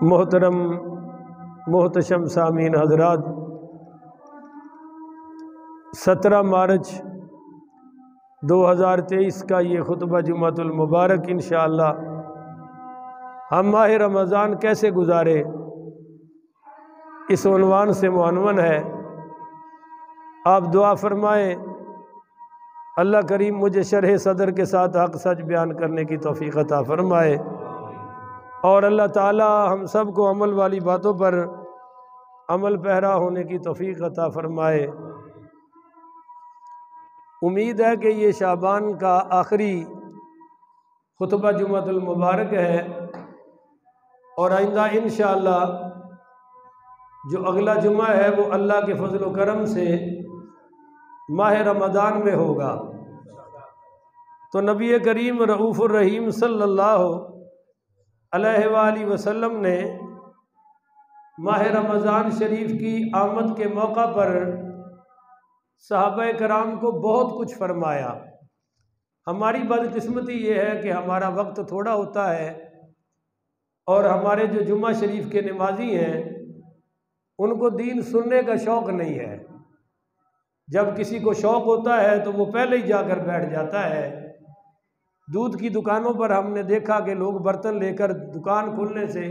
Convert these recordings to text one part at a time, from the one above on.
محترم محتشم سامعین حضرات، 17 مارچ 2023 کا یہ خطبہ جمعۃ المبارک انشاءاللہ ہم ماہ رمضان کیسے گزارے اس عنوان سے معنون ہے۔ آپ دعا فرمائیں اللہ کریم مجھے شرح صدر کے ساتھ حق سچ بیان کرنے کی توفیق عطا فرمائے، اور اللہ تعالی ہم سب کو عمل والی باتوں پر عمل پیرا ہونے کی توفیق عطا فرمائے۔ امید ہے کہ یہ شعبان کا آخری خطبہ جمعۃ المبارک ہے، اور آئندہ انشاءاللہ جو اگلا جمعہ ہے وہ اللہ کے فضل و کرم سے ماہ رمضان میں ہوگا۔ تو نبی کریم رؤوف الرحیم صلی اللہ علیہ وآلہ وسلم نے ماہ رمضان شریف کی آمد کے موقع پر صحابہ کرام کو بہت کچھ فرمایا۔ ہماری بدقسمتی یہ ہے کہ ہمارا وقت تھوڑا ہوتا ہے، اور ہمارے جو جمعہ شریف کے نمازی ہیں ان کو دین سننے کا شوق نہیں ہے۔ جب کسی کو شوق ہوتا ہے تو وہ پہلے ہی جا کر بیٹھ جاتا ہے۔ دودھ کی دکانوں پر ہم نے دیکھا کہ لوگ برتن لے کر دکان کھلنے سے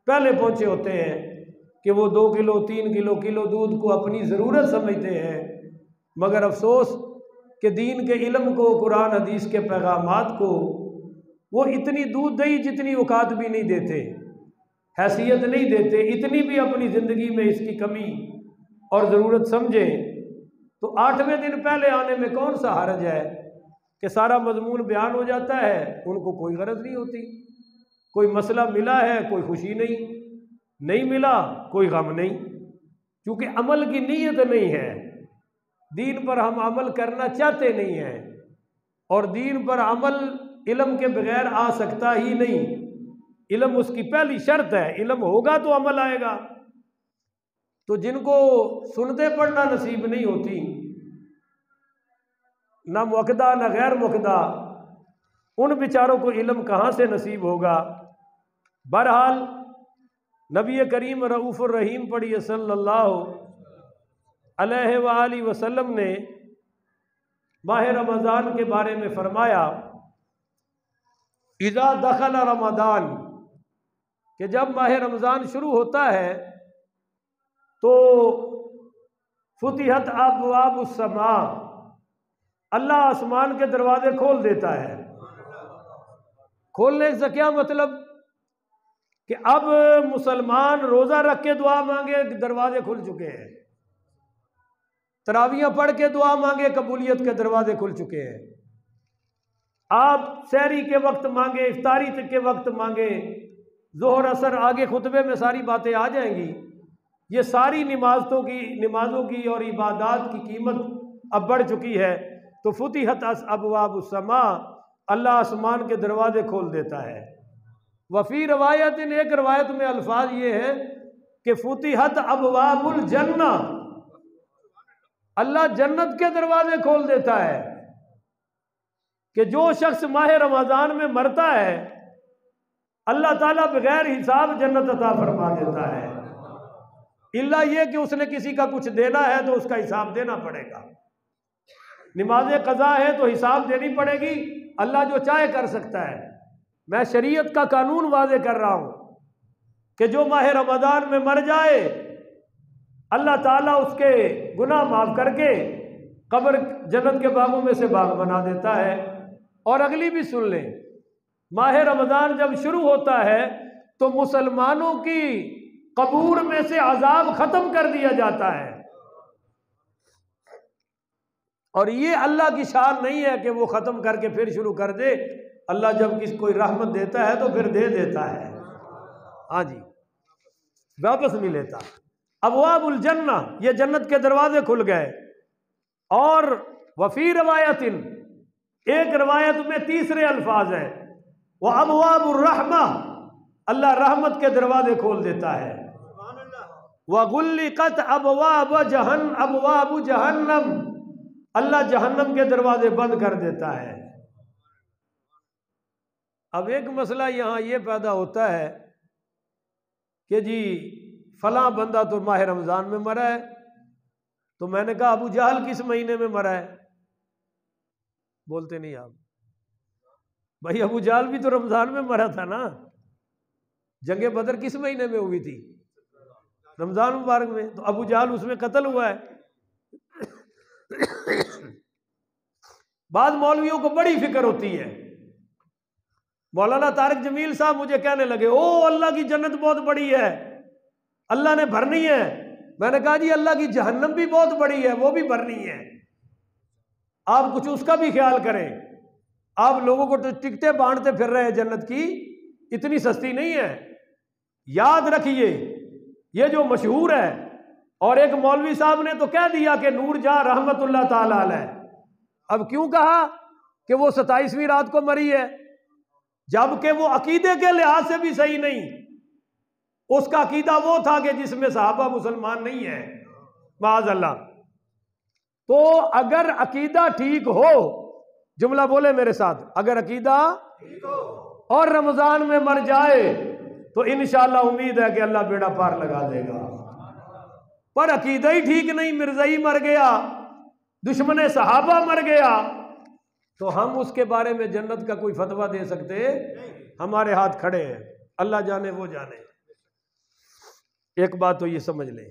پہلے پہنچے ہوتے ہیں کہ وہ 2 کلو 3 کلو دودھ کو اپنی ضرورت سمجھتے ہیں، مگر افسوس کہ دین کے علم کو، قرآن حدیث کے پیغامات کو وہ اتنی دودھ دہی جتنی اوقات بھی نہیں دیتے، حیثیت نہیں دیتے، اتنی بھی اپنی زندگی میں اس کی کمی اور ضرورت سمجھیں۔ تو 8ویں دن پہلے آنے میں کون سا حرج ہے کہ سارا مضمون بیان ہو جاتا ہے، ان کو کوئی غرض نہیں ہوتی۔ کوئی مسئلہ ملا ہے کوئی خوشی نہیں ملا کوئی غم نہیں، کیونکہ عمل کی نیت نہیں ہے۔ دین پر ہم عمل کرنا چاہتے نہیں ہیں، اور دین پر عمل علم کے بغیر آ سکتا ہی نہیں۔ علم اس کی پہلی شرط ہے، علم ہوگا تو عمل آئے گا۔ تو جن کو سنتے پڑھنا نصیب نہیں ہوتی، نہ موقدہ نہ غیر موقدہ، ان بیچاروں کو علم کہاں سے نصیب ہوگا؟ بہرحال نبی کریم رؤوف الرحیم پڑھیے صلی اللہ علیہ وآلہ وسلم نے ماہ رمضان کے بارے میں فرمایا، اذا دخل رمضان، کہ جب ماہ رمضان شروع ہوتا ہے تو فتحت ابواب السماء، اللہ آسمان کے دروازے کھول دیتا ہے۔ کھولنے سے کیا مطلب؟ کہ اب مسلمان روزہ رکھ کے دعا مانگے دروازے کھل چکے ہیں، تراویح پڑھ کے دعا مانگے قبولیت کے دروازے کھل چکے ہیں۔ آپ سحری کے وقت مانگے، افطاری کے وقت مانگے، ظہر اثر آگے خطبے میں ساری باتیں آ جائیں گی۔ یہ ساری نمازوں کی اور عبادات کی قیمت اب بڑھ چکی ہے۔ تو فتحت ابواب السماء، اللہ آسمان کے دروازے کھول دیتا ہے۔ وفی روایت، ایک روایت میں الفاظ یہ ہے کہ فتحت ابواب الجنہ، اللہ جنت کے دروازے کھول دیتا ہے، کہ جو شخص ماہ رمضان میں مرتا ہے اللہ تعالیٰ بغیر حساب جنت عطا فرما دیتا ہے، الا یہ کہ اس نے کسی کا کچھ دینا ہے تو اس کا حساب دینا پڑے گا۔ نماز قضا ہے تو حساب دینی پڑے گی، اللہ جو چاہے کر سکتا ہے۔ میں شریعت کا قانون واضح کر رہا ہوں کہ جو ماہ رمضان میں مر جائے اللہ تعالیٰ اس کے گناہ معاف کر کے قبر جنت کے باغوں میں سے باغ بنا دیتا ہے۔ اور اگلی بھی سن لیں، ماہ رمضان جب شروع ہوتا ہے تو مسلمانوں کی قبور میں سے عذاب ختم کر دیا جاتا ہے، اور یہ اللہ کی شان نہیں ہے کہ وہ ختم کر کے پھر شروع کر دے۔ اللہ جب کسی کوئی رحمت دیتا ہے تو پھر دے دیتا ہے، ہاں جی، واپس نہیں لیتا۔ ابواب الجنہ، یہ جنت کے دروازے کھل گئے۔ اور وفی روایت، ایک روایت میں تیسرے الفاظ ہیں، وابواب الرحمہ، اللہ رحمت کے دروازے کھول دیتا ہے۔ وغلقت ابواب جہنم، اللہ جہنم کے دروازے بند کر دیتا ہے۔ اب ایک مسئلہ یہاں یہ پیدا ہوتا ہے کہ جی فلاں بندہ تو ماہ رمضان میں مرا ہے، تو میں نے کہا ابو جہل کس مہینے میں مرا ہے؟ بولتے نہیں آپ بھائی، ابو جہل بھی تو رمضان میں مرا تھا نا۔ جنگ بدر کس مہینے میں ہوئی تھی؟ رمضان مبارک میں، تو ابو جہل اس میں قتل ہوا ہے۔ بعض مولویوں کو بڑی فکر ہوتی ہے۔ مولانا طارق جمیل صاحب مجھے کہنے لگے او اللہ کی جنت بہت بڑی ہے، اللہ نے بھرنی ہے۔ میں نے کہا جی اللہ کی جہنم بھی بہت بڑی ہے، وہ بھی بھرنی ہے، آپ کچھ اس کا بھی خیال کریں۔ آپ لوگوں کو ٹکٹیں بانٹتے پھر رہے ہیں جنت کی، اتنی سستی نہیں ہے۔ یاد رکھیے یہ جو مشہور ہے، اور ایک مولوی صاحب نے تو کہہ دیا کہ نور جہاں رحمت اللہ تعالی علیہ۔ اب کیوں کہا کہ وہ 27ویں رات کو مری ہے، جبکہ وہ عقیدے کے لحاظ سے بھی صحیح نہیں۔ اس کا عقیدہ وہ تھا کہ جس میں صحابہ مسلمان نہیں ہے، معاذ اللہ۔ تو اگر عقیدہ ٹھیک ہو، جملہ بولے میرے ساتھ، اگر عقیدہ اور رمضان میں مر جائے تو انشاءاللہ امید ہے کہ اللہ بیڑا پار لگا دے گا۔ پر عقیدہ ہی ٹھیک نہیں، مرزائی مر گیا، دشمن صحابہ مر گیا، تو ہم اس کے بارے میں جنت کا کوئی فتویٰ دے سکتے؟ ہمارے ہاتھ کھڑے ہیں، اللہ جانے وہ جانے۔ ایک بات تو یہ سمجھ لیں،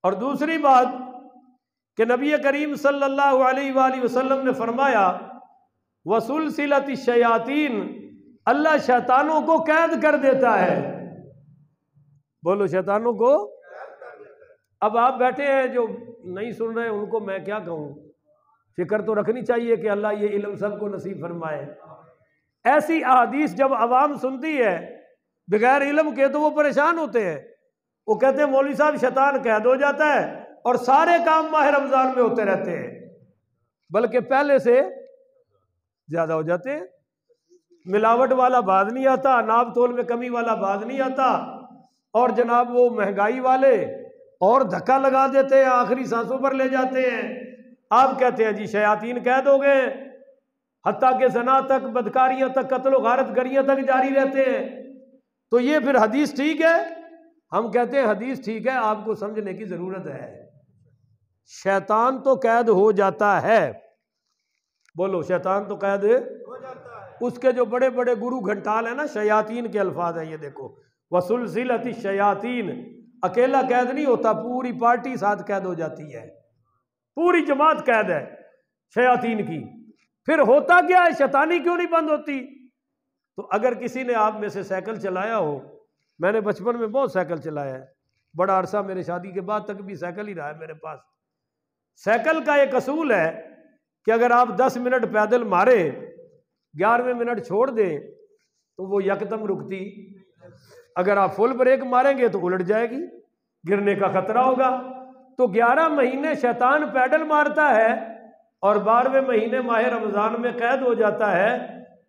اور دوسری بات کہ نبی کریم صلی اللہ علیہ وآلہ وسلم نے فرمایا وَسُلْسِلَةِ الشَّيَاطِينَ، اللہ شیطانوں کو قید کر دیتا ہے۔ بولو شیطانوں کو۔ اب آپ بیٹھے ہیں جو نہیں سن رہے ان کو میں کیا کہوں، فکر تو رکھنی چاہیے کہ اللہ یہ علم سب کو نصیب فرمائے۔ ایسی احادیث جب عوام سنتی ہے بغیر علم کے تو وہ پریشان ہوتے ہیں، وہ کہتے ہیں مولوی صاحب شیطان قید ہو جاتا ہے اور سارے کام ماہ رمضان میں ہوتے رہتے ہیں، بلکہ پہلے سے زیادہ ہو جاتے ہیں۔ ملاوٹ والا باز نہیں آتا، ناپ تول میں کمی والا باز نہیں آتا، اور جناب وہ مہنگائی والے اور دھکا لگا دیتے ہیں، آخری سانسوں پر لے جاتے ہیں۔ آپ کہتے ہیں جی شیاطین قید ہو گئے، حتیٰ کہ زنا تک، بدکاریاں تک، قتل و غارت گریاں تک جاری رہتے ہیں، تو یہ پھر حدیث ٹھیک ہے؟ ہم کہتے ہیں حدیث ٹھیک ہے، آپ کو سمجھنے کی ضرورت ہے۔ شیطان تو قید ہو جاتا ہے، بولو شیطان تو قید ہو جاتا ہے۔ اس کے جو بڑے بڑے گرو گھنٹال ہیں نا، شیاطین کے الفاظ ہیں، یہ دیکھو وَسُلْسِلَةِ الشَّيَاطِينَ، اکیلا قید نہیں ہوتا، پوری پارٹی ساتھ قید ہو جاتی ہے، پوری جماعت قید ہے شیاطین کی۔ پھر ہوتا کیا ہے، شیطانی کیوں نہیں بند ہوتی؟ تو اگر کسی نے آپ میں سے سائیکل چلایا ہو، میں نے بچپن میں بہت سائیکل چلایا ہے، بڑا عرصہ میرے شادی کے بعد تک بھی سائیکل ہی رہا ہے میرے پاس۔ سائیکل کا ایک اصول ہے کہ اگر آپ 10 منٹ پیدل مارے، 11ویں منٹ چھوڑ دیں تو وہ یکدم رکتی، اگر آپ فل بریک ماریں گے تو الٹ جائے گی، گرنے کا خطرہ ہوگا۔ تو 11 مہینے شیطان پیڈل مارتا ہے اور 12ویں مہینے ماہ رمضان میں قید ہو جاتا ہے،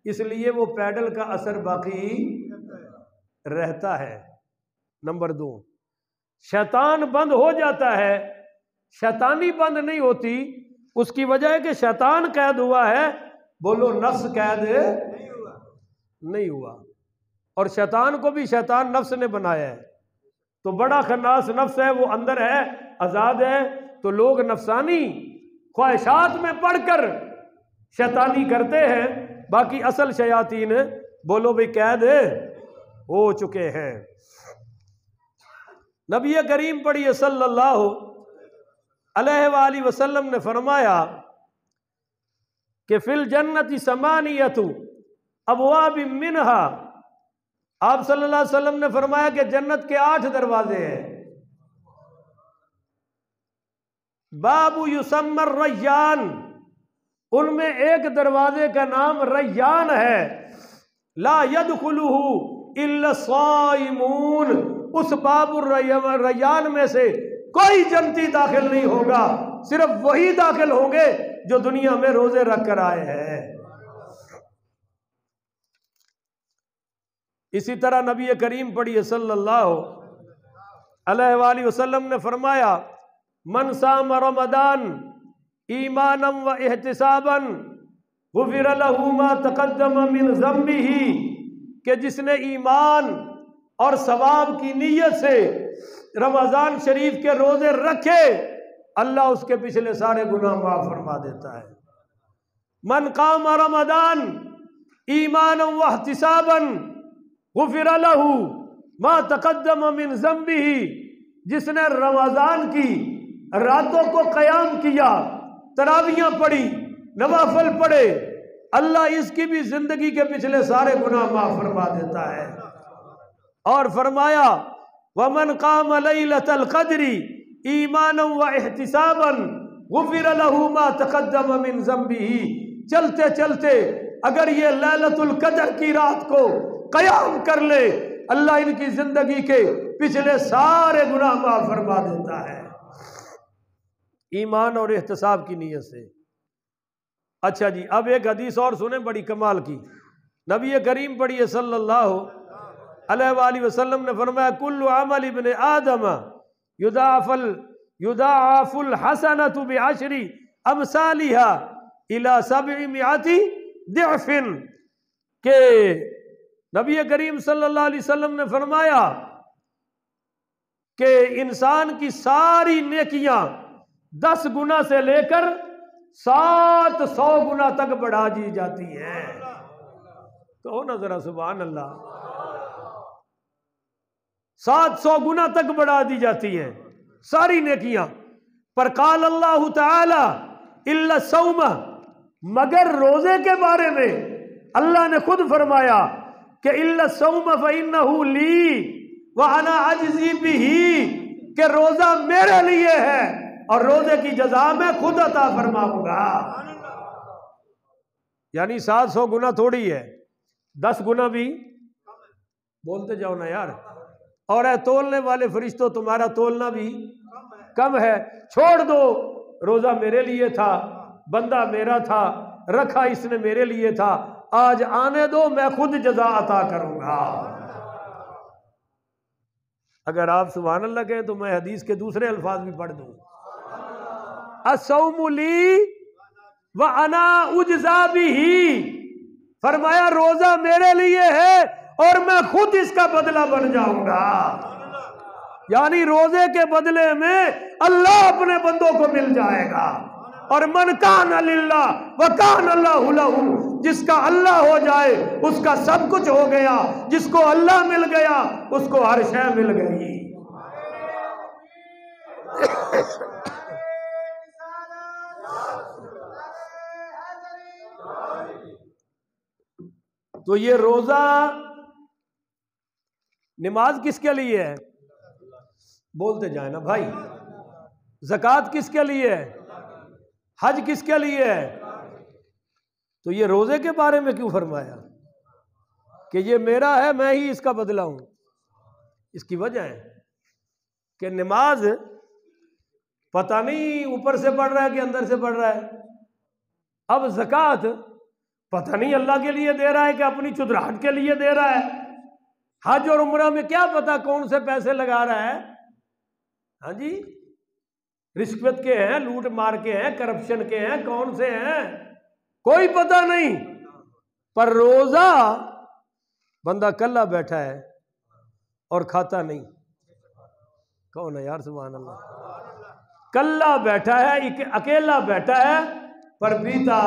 اس لیے وہ پیڈل کا اثر باقی رہتا ہے۔ نمبر 2، شیطان بند ہو جاتا ہے، شیطانی بند نہیں ہوتی، اس کی وجہ ہے کہ شیطان قید ہوا ہے، بولو نفس قید نہیں ہوا، اور شیطان کو بھی شیطان نفس نے بنایا ہے، تو بڑا خناس نفس ہے، وہ اندر ہے، آزاد ہے، تو لوگ نفسانی خواہشات میں پڑھ کر شیطانی کرتے ہیں، باقی اصل شیاطین بولو بھی قید ہو چکے ہیں۔ نبی کریم پڑھیے صلی اللہ علیہ وآلہ وسلم نے فرمایا کہ فی الجنت ثمانیۃ ابواب منہا، آپ صلی اللہ علیہ وسلم نے فرمایا کہ جنت کے 8 دروازے ہیں، باب یسمى الریان، ان میں ایک دروازے کا نام ریان ہے، لا يدخلہ الا الصائمون، اس باب الریان میں سے کوئی جنتی داخل نہیں ہوگا، صرف وہی داخل ہوں گے جو دنیا میں روزے رکھ کر آئے ہیں۔ اسی طرح نبی کریم پڑھیے صلی اللہ علیہ وآلہ وسلم نے فرمایا من صام رمضان ایمانا و احتسابا غفر له ما تقدم من ذنبه، کہ جس نے ایمان اور ثواب کی نیت سے رمضان شریف کے روزے رکھے، اللہ اس کے پچھلے سارے گناہ معاف فرما دیتا ہے۔ من قام رمضان ایمانا واحتسابا غفر له ما تقدم من ذنبه، جس نے رمضان کی راتوں کو قیام کیا، تراویحاں پڑھی، نوافل پڑھے، اللہ اس کی بھی زندگی کے پچھلے سارے گناہ معاف فرما دیتا ہے۔ اور فرمایا وَمَنْ قَامَ لَيْلَةَ الْقَدْرِ ایمانا واحتسابا غفر له ما تقدم من ذنبه۔ چلتے چلتے اگر یہ لیلۃ القدر کی رات کو قیام کر لے، اللہ ان کی زندگی کے پچھلے سارے گناہ معاف فرما دیتا ہے، ایمان اور احتساب کی نیت سے۔ اچھا جی، اب ایک حدیث اور سنیں بڑی کمال کی۔ نبی کریم پڑھیے صلی اللہ علیہ وآلہ وسلم نے فرمایا کل عمل ابن آدم یضاعف الحسنۃ بعشر امثالها الى 700 ضعف، کہ نبی کریم صلی اللہ علیہ وسلم نے فرمایا کہ انسان کی ساری نیکیاں 10 گنا سے لے کر 700 گنا تک بڑھا دی جاتی ہیں۔ کہو نا ذرا سبحان اللہ، 700 گنا تک بڑھا دی جاتی ہیں ساری نیکیاں پر۔ قال اللہ تعالی الا الصوم، مگر روزے کے بارے میں اللہ نے خود فرمایا کہ الا الصوم فانہ لی وانا اجزی بہ، کہ روزہ میرے لیے ہے اور روزے کی جزا میں خود عطا فرماؤں گا۔ یعنی 700 گنا تھوڑی ہے، 10 گنا بھی، بولتے جاؤ نا یار، اور اے تولنے والے فرشتوں تمہارا تولنا بھی کم ہے، چھوڑ دو، روزہ میرے لیے تھا، بندہ میرا تھا، رکھا اس نے میرے لیے تھا، آج آنے دو میں خود جزا عطا کروں گا۔ اگر آپ سبحان اللہ کہیں تو میں حدیث کے دوسرے الفاظ بھی پڑھ دوں، الصوم لی وانا اجزا بہ، فرمایا روزہ میرے لیے ہے اور میں خود اس کا بدلہ بن جاؤں گا۔ یعنی روزے کے بدلے میں اللہ اپنے بندوں کو مل جائے گا۔ اور من کان للہ وکان اللہ لہ، جس کا اللہ ہو جائے اس کا سب کچھ ہو گیا، جس کو اللہ مل گیا اس کو ہر شے مل گئی۔ تو یہ روزہ، نماز کس کے لیے ہے؟ بولتے جائیں نا بھائی۔ زکوٰۃ کس کے لیے ہے؟ حج کس کے لیے ہے؟ تو یہ روزے کے بارے میں کیوں فرمایا کہ یہ میرا ہے، میں ہی اس کا بدلہ ہوں؟ اس کی وجہ ہے کہ نماز پتہ نہیں اوپر سے پڑھ رہا ہے کہ اندر سے پڑھ رہا ہے۔ اب زکوٰۃ پتہ نہیں اللہ کے لیے دے رہا ہے کہ اپنی چدراہٹ کے لیے دے رہا ہے۔ حج اور عمرہ میں کیا پتہ کون سے پیسے لگا رہا ہے؟ ہاں جی، رشوت کے ہیں، لوٹ مار کے ہیں، کرپشن کے ہیں، کون سے ہیں کوئی پتہ نہیں۔ پر روزہ بندہ کلا بیٹھا ہے اور کھاتا نہیں، کون ہے یار سبحان اللہ، کلا بیٹھا ہے، اکیلا بیٹھا ہے پر پیتا،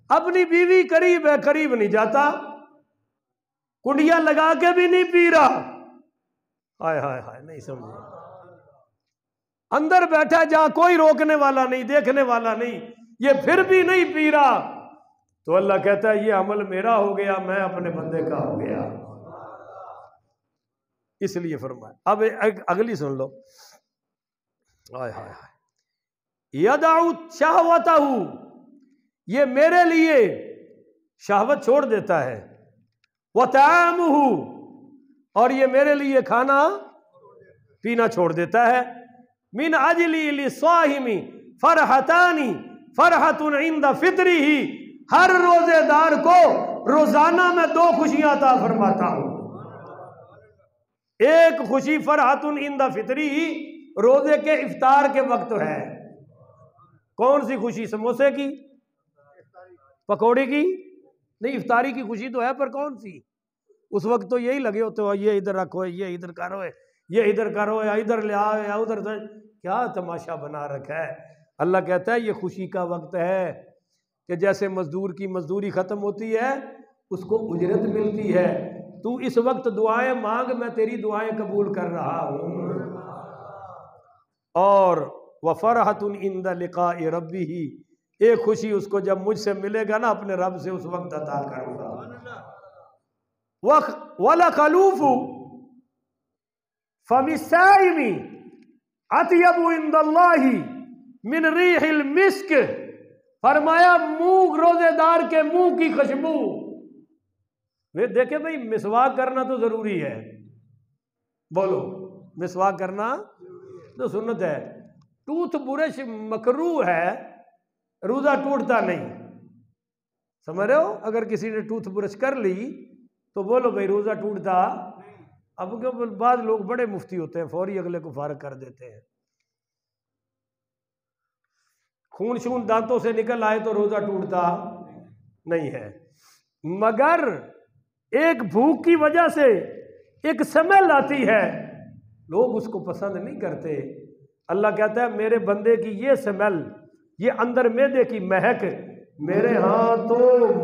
اپنی بیوی قریب ہے قریب نہیں جاتا، کنڈیاں لگا کے بھی نہیں پی رہا، ہائے ہائے ہائے نہیں سمجھے، اندر بیٹھا ہے جہاں کوئی روکنے والا نہیں، دیکھنے والا نہیں، یہ پھر بھی نہیں پی رہا، تو اللہ کہتا ہے یہ عمل میرا ہو گیا، میں اپنے بندے کا ہو گیا، اس لیے فرمایا۔ اب اگلی سن لو، ہائے ہائے ہائے، یدعو شہوتہ، یہ میرے لیے شہوت چھوڑ دیتا ہے، وطعامہ، اور یہ میرے لیے کھانا پینا چھوڑ دیتا ہے، من اجلی للصائم فرحتان، فرحت عند فطرہ، ہر روزے دار کو روزانہ میں 2 خوشیاں عطا فرماتا ہوں۔ ایک خوشی فرحت عند فطرہ، روزے کے افطار کے وقت ہے۔ کون سی خوشی؟ سموسے کی، پکوڑے کی نہیں، افطاری کی خوشی تو ہے پر کون سی؟ اس وقت تو یہی لگے ہوتے ہو، یہ ادھر رکھو، یہ ادھر کرو، یہ ادھر کرو، یا ادھر لے آؤ، یا ادھر سے کیا تماشا بنا رکھا ہے۔ اللہ کہتا ہے یہ خوشی کا وقت ہے کہ جیسے مزدور کی مزدوری ختم ہوتی ہے اس کو اجرت ملتی ہے، تو اس وقت دعائیں مانگ، میں تیری دعائیں قبول کر رہا ہوں۔ اور وَفَرْحَةٌ عِنْدَ لِقَاءِ رَبِّهِ، ایک خوشی اس کو جب مجھ سے ملے گا نا اپنے رب سے، اس وقت عطا کروں گا۔ وَلَخَلُوفُ فَمِ الصَّائِمِ أَطْيَبُ عِنْدَ اللَّهِ مِنْ رِيحِ الْمِسْكِ، فرمایا منہ روزے دار کے منہ کی خوشبو، دیکھیں بھئی مسواک کرنا تو ضروری ہے، بولو مسواک کرنا تو سنت ہے، ٹوتھ برش مکروہ ہے، روزہ ٹوٹتا نہیں، سمجھ رہے ہو؟ اگر کسی نے ٹوتھ برش کر لی تو بولو بھئی روزہ ٹوٹتا۔ اب بعض لوگ بڑے مفتی ہوتے ہیں، فوری اگلے کو فارغ کر دیتے ہیں، خون شون دانتوں سے نکل آئے تو روزہ ٹوٹتا نہیں ہے، مگر ایک بھوک کی وجہ سے ایک سمیل آتی ہے، لوگ اس کو پسند نہیں کرتے۔ اللہ کہتا ہے میرے بندے کی یہ سمیل، یہ اندر معدے کی مہک میرے ہاں تو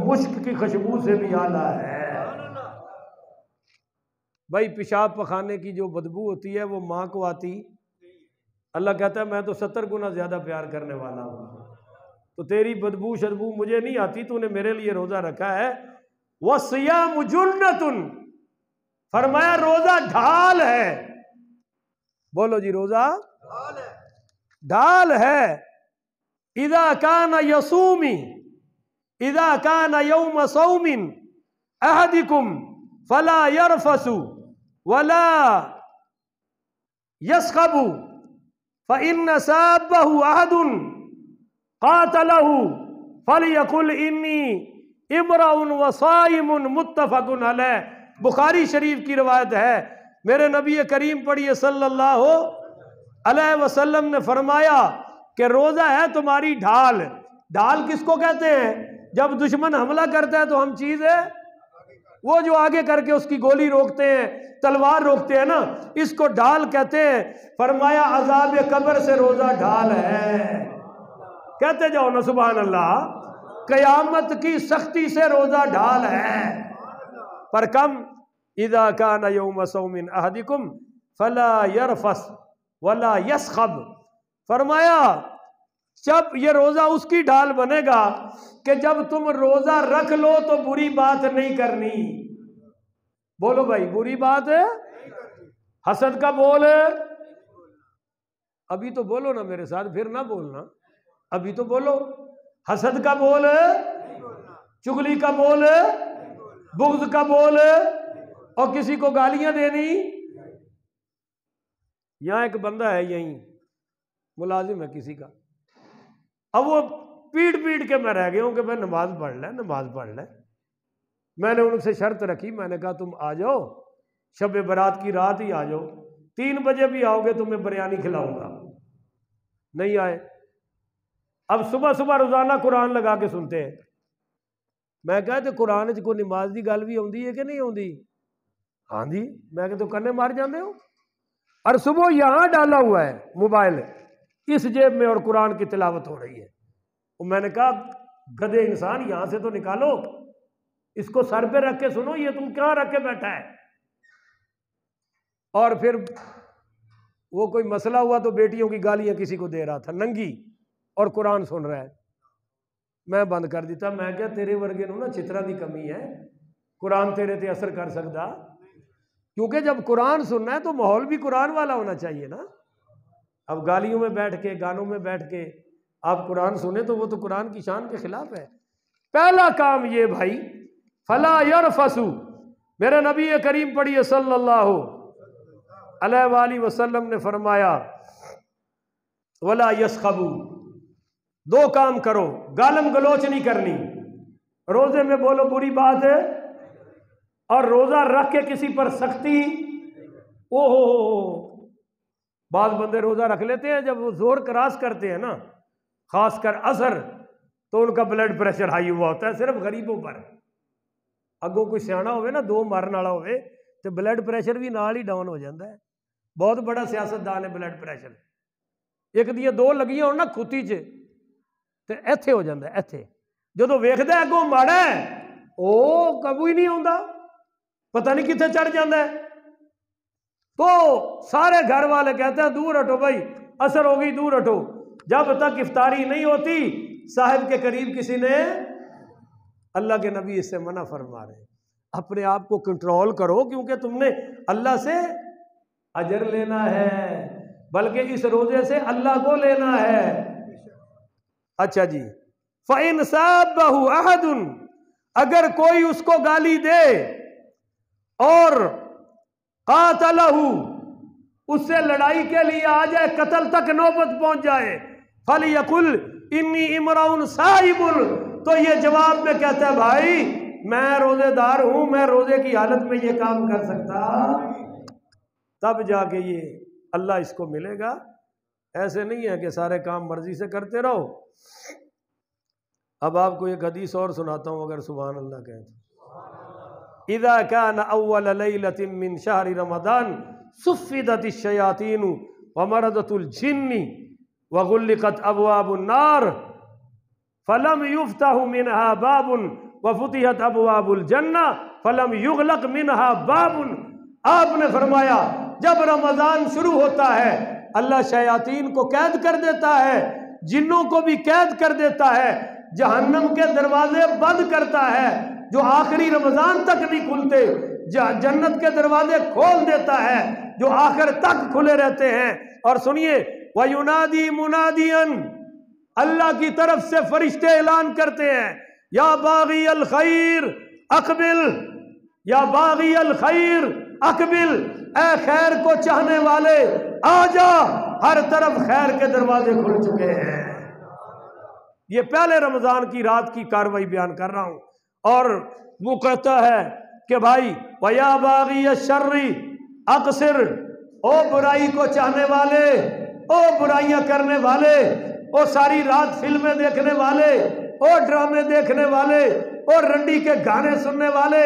مشک کی خوشبو سے بھی اعلیٰ ہے۔ بھائی پیشاب پخانے کی جو بدبو ہوتی ہے وہ ماں کو آتی، اللہ کہتا ہے میں تو 70 گنا زیادہ پیار کرنے والا ہوں، تو تیری بدبو شدبو مجھے نہیں آتی، تو نے میرے لیے روزہ رکھا ہے۔ وَالصِّيَامُ جُنَّةٌ، فرمایا روزہ ڈھال ہے، بولو جی روزہ ڈھال ہے۔ اِذَا كَانَ يَصُومِ، اِذَا كَانَ يَوْمَ صَوْمٍ أَحَدِكُمْ فَلَا يَرْفَثُ وَلَا يَسْخَبُ فَإِنَّ سَابَّهُ أَحَدٌ قَاتَلَهُ فَلْيَقُلْ إِنِّي امرؤ وصائم، متفق علیہ، بخاری شریف کی روایت ہے۔ میرے نبی کریم پڑھیے صلی اللہ علیہ وسلم نے فرمایا کہ روزہ ہے تمہاری ڈھال۔ ڈھال کس کو کہتے ہیں؟ جب دشمن حملہ کرتا ہے تو ہم چیز ہے وہ جو آگے کر کے اس کی گولی روکتے ہیں، تلوار روکتے ہیں نا، اس کو ڈھال کہتے ہیں۔ فرمایا عذاب قبر سے روزہ ڈھال ہے، کہتے جاؤ نا سبحان اللہ، قیامت کی سختی سے روزہ ڈھال ہے۔ پر کم اذا کان یوم صوم احدکم فلا یرفث ولا یسخب، فرمایا جب یہ روزہ اس کی ڈھال بنے گا کہ جب تم روزہ رکھ لو تو بری بات نہیں کرنی، بولو بھائی بری بات ہے، حسد کا بول ہے، ابھی تو بولو نا میرے ساتھ، پھر نہ بولنا، ابھی تو بولو، حسد کا بول ہے، چغلی کا بول ہے، بغض کا بول ہے، اور کسی کو گالیاں دینی۔ یہاں ایک بندہ ہے، یہیں ملازم ہے کسی کا، اب وہ پیٹ کے میں رہ گیا ہوں کہ میں نماز پڑھ لیں نماز پڑھ لیں۔ میں نے ان سے شرط رکھی، میں نے کہا تم آ جاؤ، شب برات کی رات ہی آ جاؤ، 3 بجے بھی آؤ گے تمہیں بریانی کھلاؤں گا، نہیں آئے۔ اب صبح روزانہ قرآن لگا کے سنتے ہیں، میں کہا تو قرآن کو نماز دی گل بھی آندی ہے کہ نہیں آندی؟ ہاں جی، میں کہ تو کنے مار جاندے ہو، اور صبح یہاں ڈالا ہوا ہے موبائل اس جیب میں اور قرآن کی تلاوت ہو رہی ہے۔ میں نے کہا گدھے انسان یہاں سے تو نکالو، اس کو سر پہ رکھ کے سنو، یہ تم کہاں رکھ کے بیٹھا ہے؟ اور پھر وہ کوئی مسئلہ ہوا تو بیٹیوں کی گالیاں کسی کو دے رہا تھا ننگی، اور قرآن سن رہا ہے، میں بند کر دیتا۔ میں کیا تیرے ورگے نو نا چترا دی کمی ہے، قرآن تیرے تے اثر کر سکتا؟ کیونکہ جب قرآن سننا ہے تو ماحول بھی قرآن والا ہونا چاہیے نا۔ اب گالیوں میں بیٹھ کے، گانوں میں بیٹھ کے آپ قرآن سنیں تو وہ تو قرآن کی شان کے خلاف ہے۔ پہلا کام یہ بھائی فلا یرفث، میرے نبی کریم پڑھیے صلی اللہ علیہ وآلہ وسلم نے فرمایا ولا یسخب، 2 کام کرو، گالم گلوچ نہیں کرنی، روزے میں بولو بری بات ہے، اور روزہ رکھ کے کسی پر سختی، بعض بندے روزہ رکھ لیتے ہیں، جب وہ زور کراس کرتے ہیں نا، خاص کر عصر، تو ان کا بلڈ پریشر ہائی ہوا ہوتا ہے، صرف غریبوں پر، اگوں کوئی سیاح ہوئے نا 2 مارن والا ہوئے تو بلڈ پریشر بھی نال ہی ڈاؤن ہو جاتا ہے. بہت بڑا سیاستدان ہے بلڈ پریشر. ایک دیا 2 لگیاں ہون نا کھوتی چ تے ایتھے ہو جاتا ہے. ایتھے جدو ویکھدا ہے اگوں ماڑا ہے او قابو ہی نہیں آوندا, پتہ نہیں کتنے چڑھ جاتا ہے. تو سارے گھر والے کہتے ہیں دور ہٹو بھائی, اثر ہو گئی دور ہٹو. جب تک افطاری نہیں ہوتی صاحب کے قریب کسی نے, اللہ کے نبی اس سے منع فرما رہے ہیں. اپنے آپ کو کنٹرول کرو کیونکہ تم نے اللہ سے اجر لینا ہے, بلکہ اس روزے سے اللہ کو لینا ہے. اچھا جی, فَإِنْ سَابَّهُ أَحَدٌ, اگر کوئی اس کو گالی دے اور قَاتَلَهُ, اس سے لڑائی کے لیے آ جائے, قتل تک نوبت پہنچ جائے, فَلْيَقُلْ إِنِّي إِمْرَؤٌ صَائِمٌ, تو یہ جواب میں کہتا ہے بھائی میں روزے دار ہوں, میں روزے کی حالت میں یہ کام کر سکتا, تب جا کے یہ اللہ اس کو ملے گا. ایسے نہیں ہے کہ سارے کام مرضی سے کرتے رہو. اب آپ کو ایک حدیث اور سناتا ہوں, اگر سبحان اللہ کہیں تو. اذا كان اول ليلة من شهر رمضان صفدت الشياطين ومرضت الجن وغلقت ابواب النار فلم يفتح منها باب وفتحت ابواب الجنہ فلم يغلق منها باب. آپ نے فرمایا جب رمضان شروع ہوتا ہے اللہ شیاطین کو قید کر دیتا ہے, جنوں کو بھی قید کر دیتا ہے, جہنم کے دروازے بند کرتا ہے جو آخری رمضان تک نہیں کھلتے, جنت کے دروازے کھول دیتا ہے جو آخر تک کھلے رہتے ہیں. اور سنیے وَيُنَادِي مُنَادِيًا, اللہ کی طرف سے فرشتے اعلان کرتے ہیں یا باغی الخیر اقبل, یا باغی الخیر اقبل, اے خیر کو چاہنے والے آ جا, ہر طرف خیر کے دروازے کھل چکے ہیں. یہ پہلے رمضان کی رات کی کاروائی بیان کر رہا ہوں. اور وہ کہتا ہے کہ بھائی وَيَا بَاغِيَ الشَّرِّ اقصر, او برائی کو چاہنے والے, او برائیاں کرنے والے, او ساری رات فلمیں دیکھنے والے, او ڈرامے دیکھنے والے, او رنڈی کے گانے سننے والے,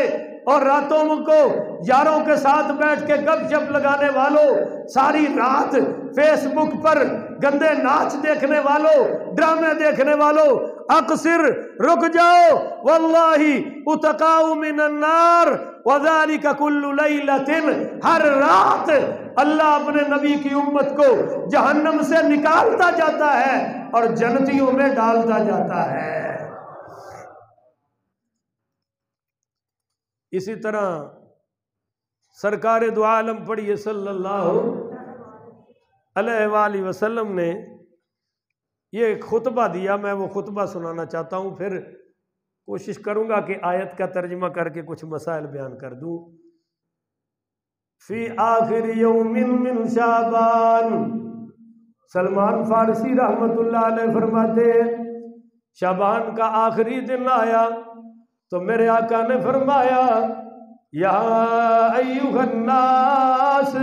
اور راتوں کو یاروں کے ساتھ بیٹھ کے گپ شپ لگانے والوں, ساری رات فیس بک پر گندے ناچ دیکھنے والوں, ڈرامے دیکھنے والوں, اقصر رک جاؤ, واللہ اتقاء من النار وذالک کل لیلۃ, ہر رات اللہ اپنے نبی کی امت کو جہنم سے نکالتا جاتا ہے اور جنتیوں میں ڈالتا جاتا ہے. اسی طرح سرکار دو عالم پڑھیے صلی اللہ علیہ وآلہ وسلم نے یہ ایک خطبہ دیا, میں وہ خطبہ سنانا چاہتا ہوں, پھر کوشش کروں گا کہ آیت کا ترجمہ کر کے کچھ مسائل بیان کر دوں. فی آخر یوم من شعبان, سلمان فارسی رحمت اللہ علیہ فرماتے شعبان کا آخری دن آیا تو میرے آقا نے فرمایا یا ایھا الناس,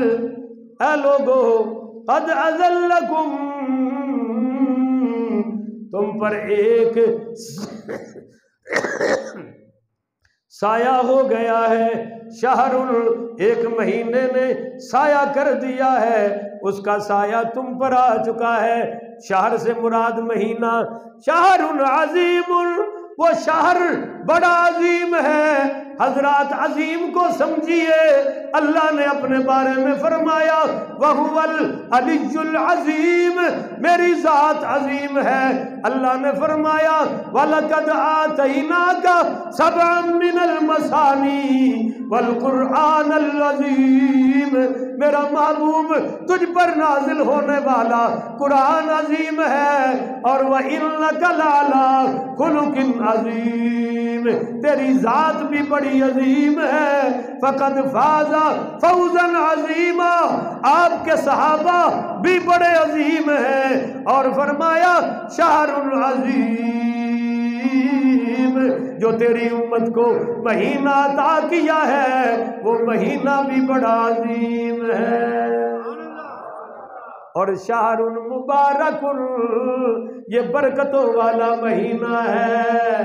اے لوگو, قد اذلکم, تم پر ایک سایہ ہو گیا ہے, شہر, ایک مہینے نے سایہ کر دیا ہے, اس کا سایہ تم پر آ چکا ہے. شہر سے مراد مہینہ, شہر عظیم, وہ شہر بڑا عظیم ہے. حضرات عظیم کو سمجھیے, اللہ نے اپنے بارے میں فرمایا وَهُوَ الْعَلِيُّ الْعَظِيمُ, میری ذات عظیم ہے. اللہ نے فرمایا وَلَقَدْ آتَيْنَاكَ سَبْعًا مِّنَ الْمَثَانِي وَالْقُرْآنَ الْعَظِيمُ, میرا محبوب تجھ پر نازل ہونے والا قرآن عظیم ہے, اور وَإِنَّكَ لَعَلَىٰ خُلُقٍ عَظِيمٍ, تیری ذات بھی بڑی عظیم ہے. فَقَدْ فَازَ فَوْزًا عَظِيمًا, آپ کے صحابہ بھی بڑے عظیم ہیں. اور فرمایا شہر العظیم, جو تیری امت کو مہینہ عطا کیا ہے وہ مہینہ بھی بڑا عظیم ہے. اور شہر مبارک, یہ برکتوں والا مہینہ ہے.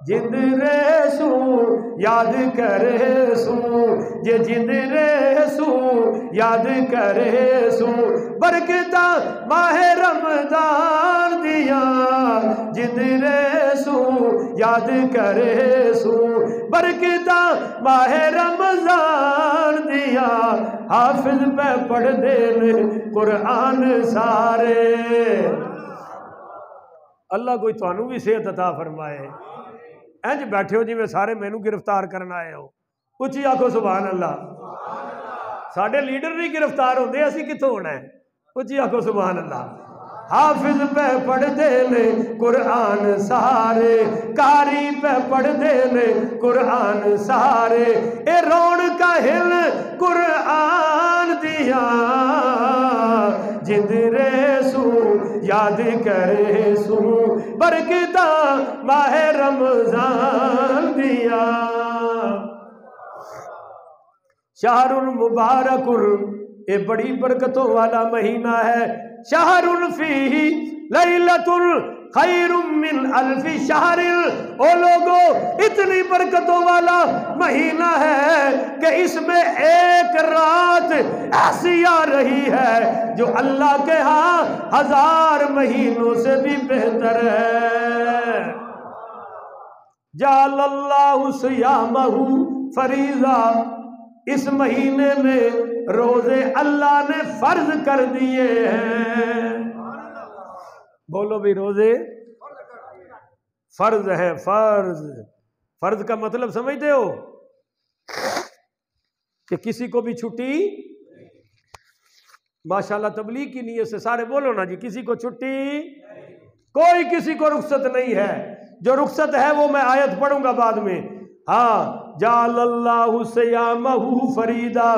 جند ریسو یاد کرے سو جے جند ریسو یاد کرے سو برکتہ ماہ رمضان دیا جند ریسو یاد کرے سو برکتہ ماہ رمضان دیا حافظ پہ پڑھ دے قرآن سارے اللہ کوئی تانوں بھی صحت عطا فرمائے انج بیٹھے ہو جی میں سارے مینوں گرفتار کرنا آئے ہو اچھی آکھو سبحان اللہ ساڈے لیڈر نہیں گرفتار ہوندے اسی کتھوں ہونا ہے اچھی آکھو سبحان اللہ حافظ پہ پڑھ دے لے قرآن سارے قاری پہ پڑھ دے لے قرآن سارے اے رون کا ہل قرآن دیا جند ریسو یاد کرے سو برکتہ ماہ رمضان دیا شہر المبارک یہ بڑی برکتوں والا مہینہ ہے شہر فیہ لیلۃ خیر من الف شہر او لوگوں اتنی برکتوں والا مہینہ ہے کہ اس میں ایک رات ایسی آ رہی ہے جو اللہ کے ہاں 1000 مہینوں سے بھی بہتر ہے جعل اللہ صیامہ فریضہ اس مہینے میں روزے اللہ نے فرض کر دیے ہیں بولو بھی روزے فرض ہے فرض فرض کا مطلب سمجھتے ہو کہ کسی کو بھی چھٹی ماشاءاللہ تبلیغ کی نیت سے سارے بولو نا جی کسی کو چھٹی کوئی کسی کو رخصت نہیں ہے جو رخصت ہے وہ میں آیت پڑھوں گا بعد میں ہاں جعل اللہ صیامہ فریضہ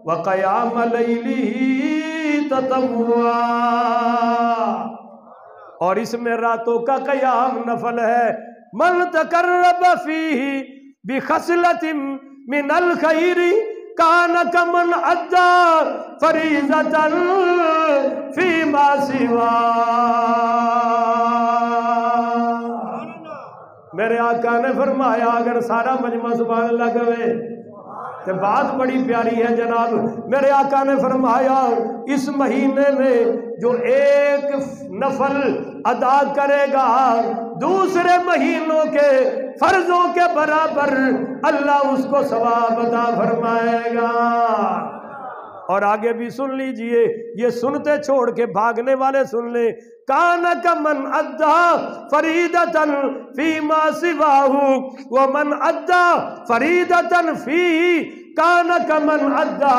وقیام لیلہ تطوعا اور اس میں راتوں کا قیام نفل ہے من تقرب فیہ بخصلۃ من الخیر کان کمن ادی فریضۃ فیما سوا میرے آقا نے فرمایا اگر سارا مجمع سبحان اللہ کہے تو بات بڑی پیاری ہے جناب میرے آقا نے فرمایا اس مہینے میں جو ایک نفل ادا کرے گا دوسرے مہینوں کے فرضوں کے برابر اللہ اس کو ثواب عطا فرمائے گا اور آگے بھی سن لیجئے یہ سنتے چھوڑ کے بھاگنے والے سن لیں کان کمن ادا فریضۃ فیما سواہ ومن ادا فریضۃ فیہ کان کمن ادا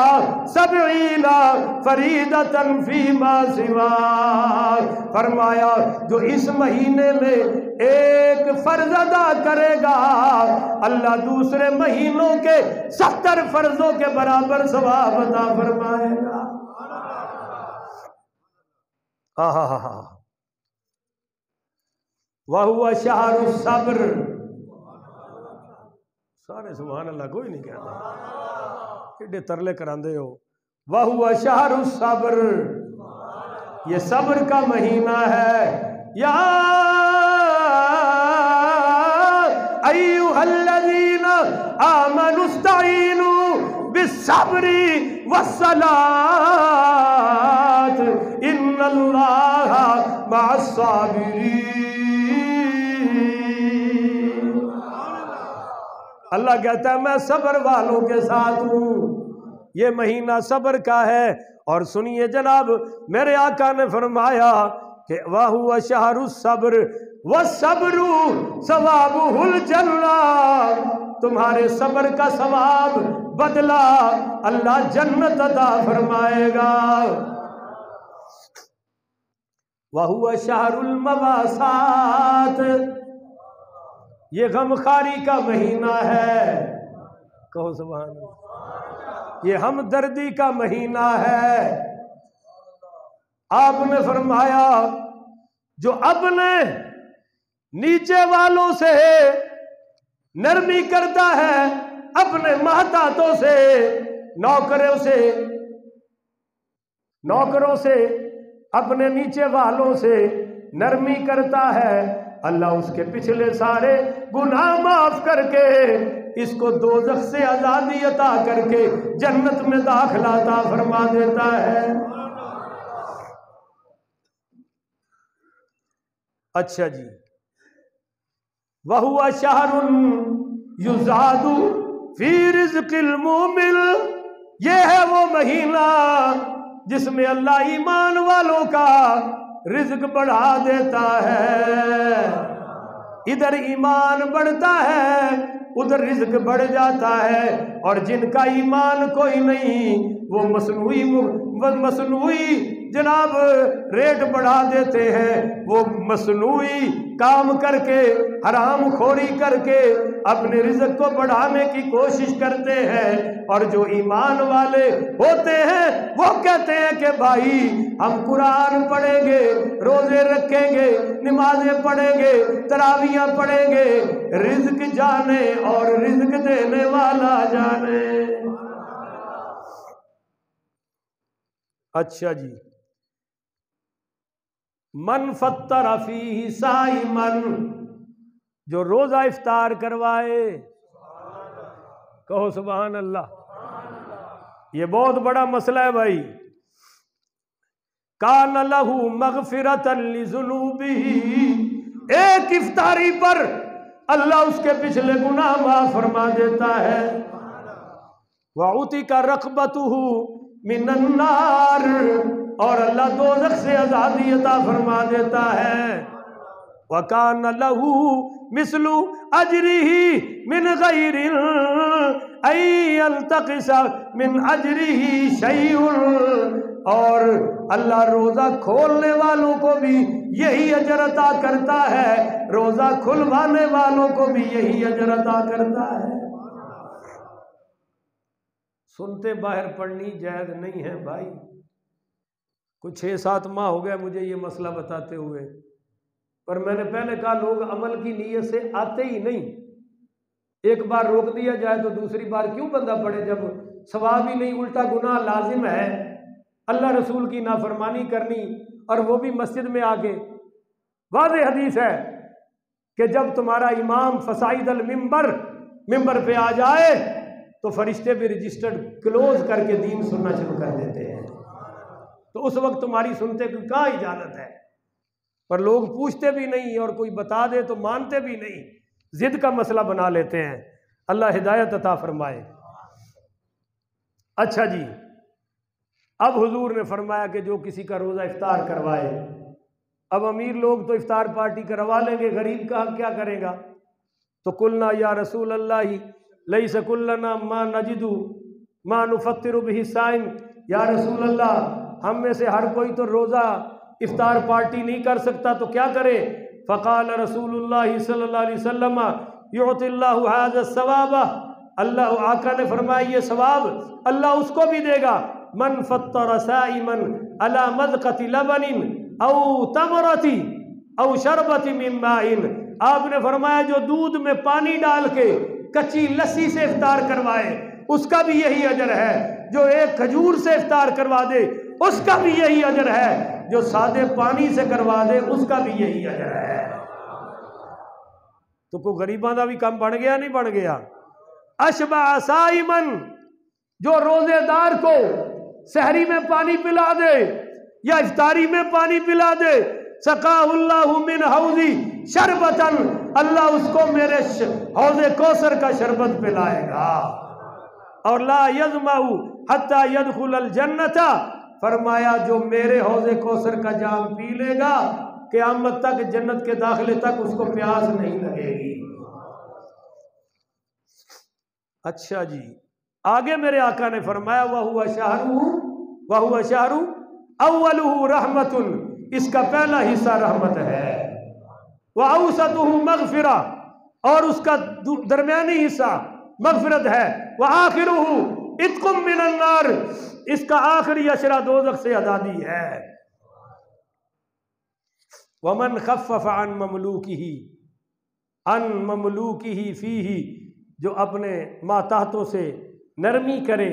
70 فریضۃ فیما سواہ فرمایا جو اس مہینے میں ایک فرض ادا کرے گا اللہ دوسرے مہینوں کے 70 فرضوں کے برابر ثواب عطا فرمائے گا وَهُوَ شَهْرُ الصَّبْرِ سارے سبحان اللہ کوئی نہیں کہتا ایڈے ترلے کراندے ہو وَهُوَ شَهْرُ الصَّبْرِ یہ صبر کا مہینہ ہے یا ایھا الذین آمنوا استعینوا بالصبر والصلاۃ ان اللہ مع الصابرین اللہ کہتا ہے میں صبر والوں کے ساتھ ہوں یہ مہینہ صبر کا ہے اور سنیے جناب میرے آقا نے فرمایا کہ وَهُوَ شَهْرُ الصَّبْرِ وَالصَّبْرُ ثَوَابُهُ الْجَنَّةُ تمہارے صبر کا ثواب بدلہ اللہ جنت عطا فرمائے گا وَهُوَ شَهْرُ الْمَوَاسَاتِ یہ غمخواری کا مہینہ ہے کہو سبحان اللہ یہ ہمدردی کا مہینہ ہے آپ نے فرمایا جو اپنے نیچے والوں سے نرمی کرتا ہے اپنے محتاطوں سے نوکروں سے اپنے نیچے والوں سے نرمی کرتا ہے اللہ اس کے پچھلے سارے گناہ معاف کر کے اس کو دوزخ سے آزادی عطا کر کے جنت میں داخلہ عطا فرما دیتا ہے۔ اچھا جی، وَهُوَ شَهْرٌ يُزَادُ فِي رِزْقِ الْمُؤْمِنِ، یہ ہے وہ مہینہ جس میں اللہ ایمان والوں کا رزق بڑھا دیتا ہے۔ ادھر ایمان بڑھتا ہے ادھر رزق بڑھ جاتا ہے، اور جن کا ایمان کوئی نہیں وہ مصنوعی جناب ریٹ بڑھا دیتے ہیں، وہ مصنوعی کام کر کے حرام خوری کر کے اپنے رزق کو بڑھانے کی کوشش کرتے ہیں، اور جو ایمان والے ہوتے ہیں وہ کہتے ہیں کہ بھائی ہم قرآن پڑھیں گے، روزے رکھیں گے، نمازیں پڑھیں گے، تراویحاں پڑھیں گے، رزق جانے اور رزق دینے والا جانے۔ اچھا جی، من فطر فیہ صائمن، جو روزہ افطار کروائے، کہو سبحان اللہ۔ یہ بہت بڑا مسئلہ ہے بھائی۔ کان لہ مغفرۃ لذنوبہ، ایک افطاری پر اللہ اس کے پچھلے گناہ معاف فرما دیتا ہے۔ وعتق رقبتہ من النار، اور اللہ دوزخ سے آزادی عطا فرما دیتا ہے۔ وَكَانَ لَهُ مِثْلُ أَجْرِهِ مِنْ غَيْرِ أَنْ يَنْتَقِصَ مِنْ أَجْرِهِ شَيْءٌ، اور اللہ روزہ کھولنے والوں کو بھی یہی اجر عطا کرتا ہے، روزہ کھلوانے والوں کو بھی یہی اجر عطا کرتا ہے۔ سنتے باہر پڑھنی جائز نہیں ہے بھائی۔ کچھ 6-7 ماہ ہو گئے مجھے یہ مسئلہ بتاتے ہوئے، پر میں نے پہلے کہا لوگ عمل کی نیت سے آتے ہی نہیں۔ ایک بار روک دیا جائے تو دوسری بار کیوں بندہ پڑھے، جب ثواب ہی نہیں الٹا گناہ لازم ہے۔ اللہ رسول کی نافرمانی کرنی، اور وہ بھی مسجد میں آ کے۔ واضح حدیث ہے کہ جب تمہارا امام فصائد المنبر، ممبر پہ آ جائے تو فرشتے بھی رجسٹرڈ کلوز کر کے دین سننا شروع کر دیتے ہیں، تو اس وقت تمہاری سنتے کی کہاں اجازت ہے؟ پر لوگ پوچھتے بھی نہیں، اور کوئی بتا دے تو مانتے بھی نہیں، ضد کا مسئلہ بنا لیتے ہیں۔ اللہ ہدایت عطا فرمائے۔ اچھا جی، اب حضور نے فرمایا کہ جو کسی کا روزہ افطار کروائے، اب امیر لوگ تو افطار پارٹی کروا لیں گے، غریب کا کیا کرے گا؟ تو قلنا یا رسول اللہ لیس کلنا ما نجد ما نفطر به الصائم، یا رسول اللہ ہم میں سے ہر کوئی تو روزہ افطار پارٹی نہیں کر سکتا، تو کیا کرے؟ فقال رسول اللہ صلی اللہ علیہ وسلم یعطی اللہ هذا الثواب، اللہ آقا نے فرمایا یہ ثواب اللہ اس کو بھی دے گا۔ من فطر صائما على مذقة لبن او تمرة او شربة من ماء، آپ نے فرمایا جو دودھ میں پانی ڈال کے کچی لسی سے افطار کروائے اس کا بھی یہی اجر ہے، جو ایک کھجور سے افطار کروا دے اس کا بھی یہی اجر ہے، جو سادے پانی سے کروا دے اس کا بھی یہی اجر ہے۔ تو کوئی غریباں دا بھی کم بڑھ گیا نہیں بڑھ گیا؟ اشبع صائمن، جو روزے دار کو سحری میں پانی پلا دے یا افطاری میں پانی پلا دے، سقاہ اللہ من حوضی شربتن، اللہ اس کو میرے حوض کوثر کا شربت پلائے گا۔ اور لا یظمأ حتی یدخل الجنت، فرمایا جو میرے حوض کوثر کا جام پی لے گا قیامت تک، جنت کے داخلے تک اس کو پیاس نہیں لگے گی۔ اچھا جی، آگے میرے آقا نے فرمایا وَهُوَ شَهْرُ أَوَّلُهُ رَحْمَةٌ، اس کا پہلا حصہ رحمت ہے، وَأَوْسَطُهُ مَغْفِرَةٌ، اور اس کا درمیانی حصہ مغفرت ہے، وَآخِرُهُ عِتْقٌ مِّنَ النَّارِ، اس کا آخری اشرہ دوزخ سے آزادی ہے۔ وَمَنْ خَفَّفَ عَنْ مَمْلُوكِهِ فِيهِ، جو اپنے ماتحتوں سے نرمی کرے،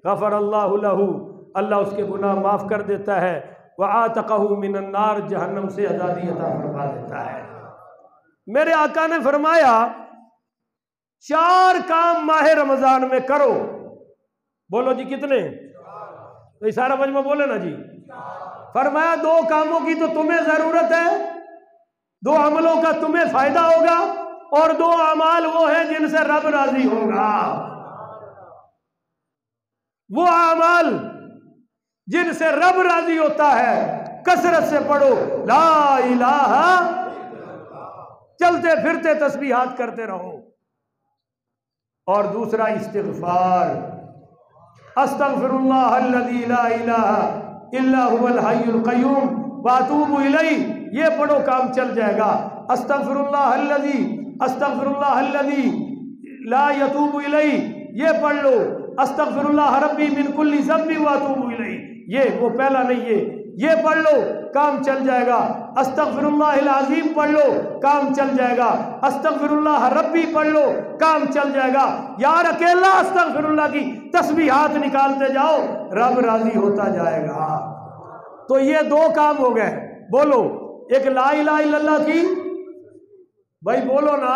غفر اللہ لہ، اللہ اس کے گناہ معاف کر دیتا ہے، وَعَاتَقَهُ مِنَ النَّارِ، جہنم سے آزادی عطا فرما دیتا ہے۔ میرے آقا نے فرمایا 4 کام ماہ رمضان میں کرو. بولو جی کتنے؟ تو سارا مجمع بولے نا جی. فرمایا 2 کاموں کی تو تمہیں ضرورت ہے، 2 عملوں کا تمہیں فائدہ ہوگا، اور 2 اعمال وہ ہیں جن سے رب راضی ہوگا. وہ اعمال جن سے رب راضی ہوتا ہے کثرت سے پڑھو لا الہ، چلتے پھرتے تسبیحات کرتے رہو. اور دوسرا استغفار، استغفر اللہ الذی لا الہ الا هو الحی القیوم واتوب الیہ، یہ پڑھو کام چل جائے گا. استغفر اللہ الذی لا یتوب الیہ، یہ پڑھ لو. استغفر اللہ ربی من کل ذنب واتوب الیہ، یہ وہ پہلا نہیں، یہ پڑھ لو کام چل جائے گا. استغفر اللہ العظیم پڑھ لو کام چل جائے گا. استغفر اللہ ربی پڑھ لو کام چل جائے گا. یار اکیلا استغفر اللہ کی تسبیحات نکالتے جاؤ، رب راضی ہوتا جائے گا. تو یہ 2 کام ہو گئے. بولو ایک لا الہ الا اللہ کی، بھائی بولو نا،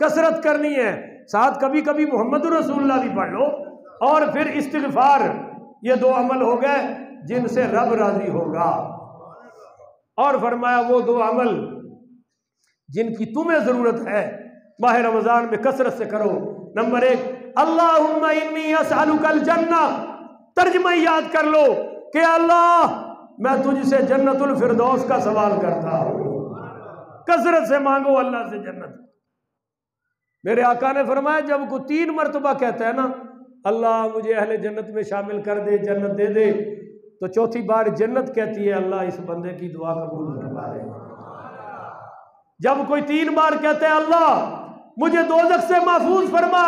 کثرت کرنی ہے. ساتھ کبھی کبھی محمد رسول اللہ بھی پڑھ لو، اور پھر استغفار. یہ 2 عمل ہو گئے جن سے رب راضی ہوگا. اور فرمایا وہ 2 عمل جن کی تمہیں ضرورت ہے ماہ رمضان میں کثرت سے کرو. نمبر 1 اللہم انی اسألک الجنہ، ترجمہ یاد کر لو کہ اللہ میں تجھ سے جنت الفردوس کا سوال کرتا ہوں. کثرت سے مانگو اللہ سے جنت. میرے آقا نے فرمایا جب کوئی 3 مرتبہ کہتا ہے نا اللہ مجھے اہل جنت میں شامل کر دے، جنت دے دے، تو 4تھی بار جنت کہتی ہے اللہ اس بندے کی دعا قبول فرما لے. جب کوئی 3 بار کہتا ہے اللہ مجھے دوزخ سے محفوظ فرما،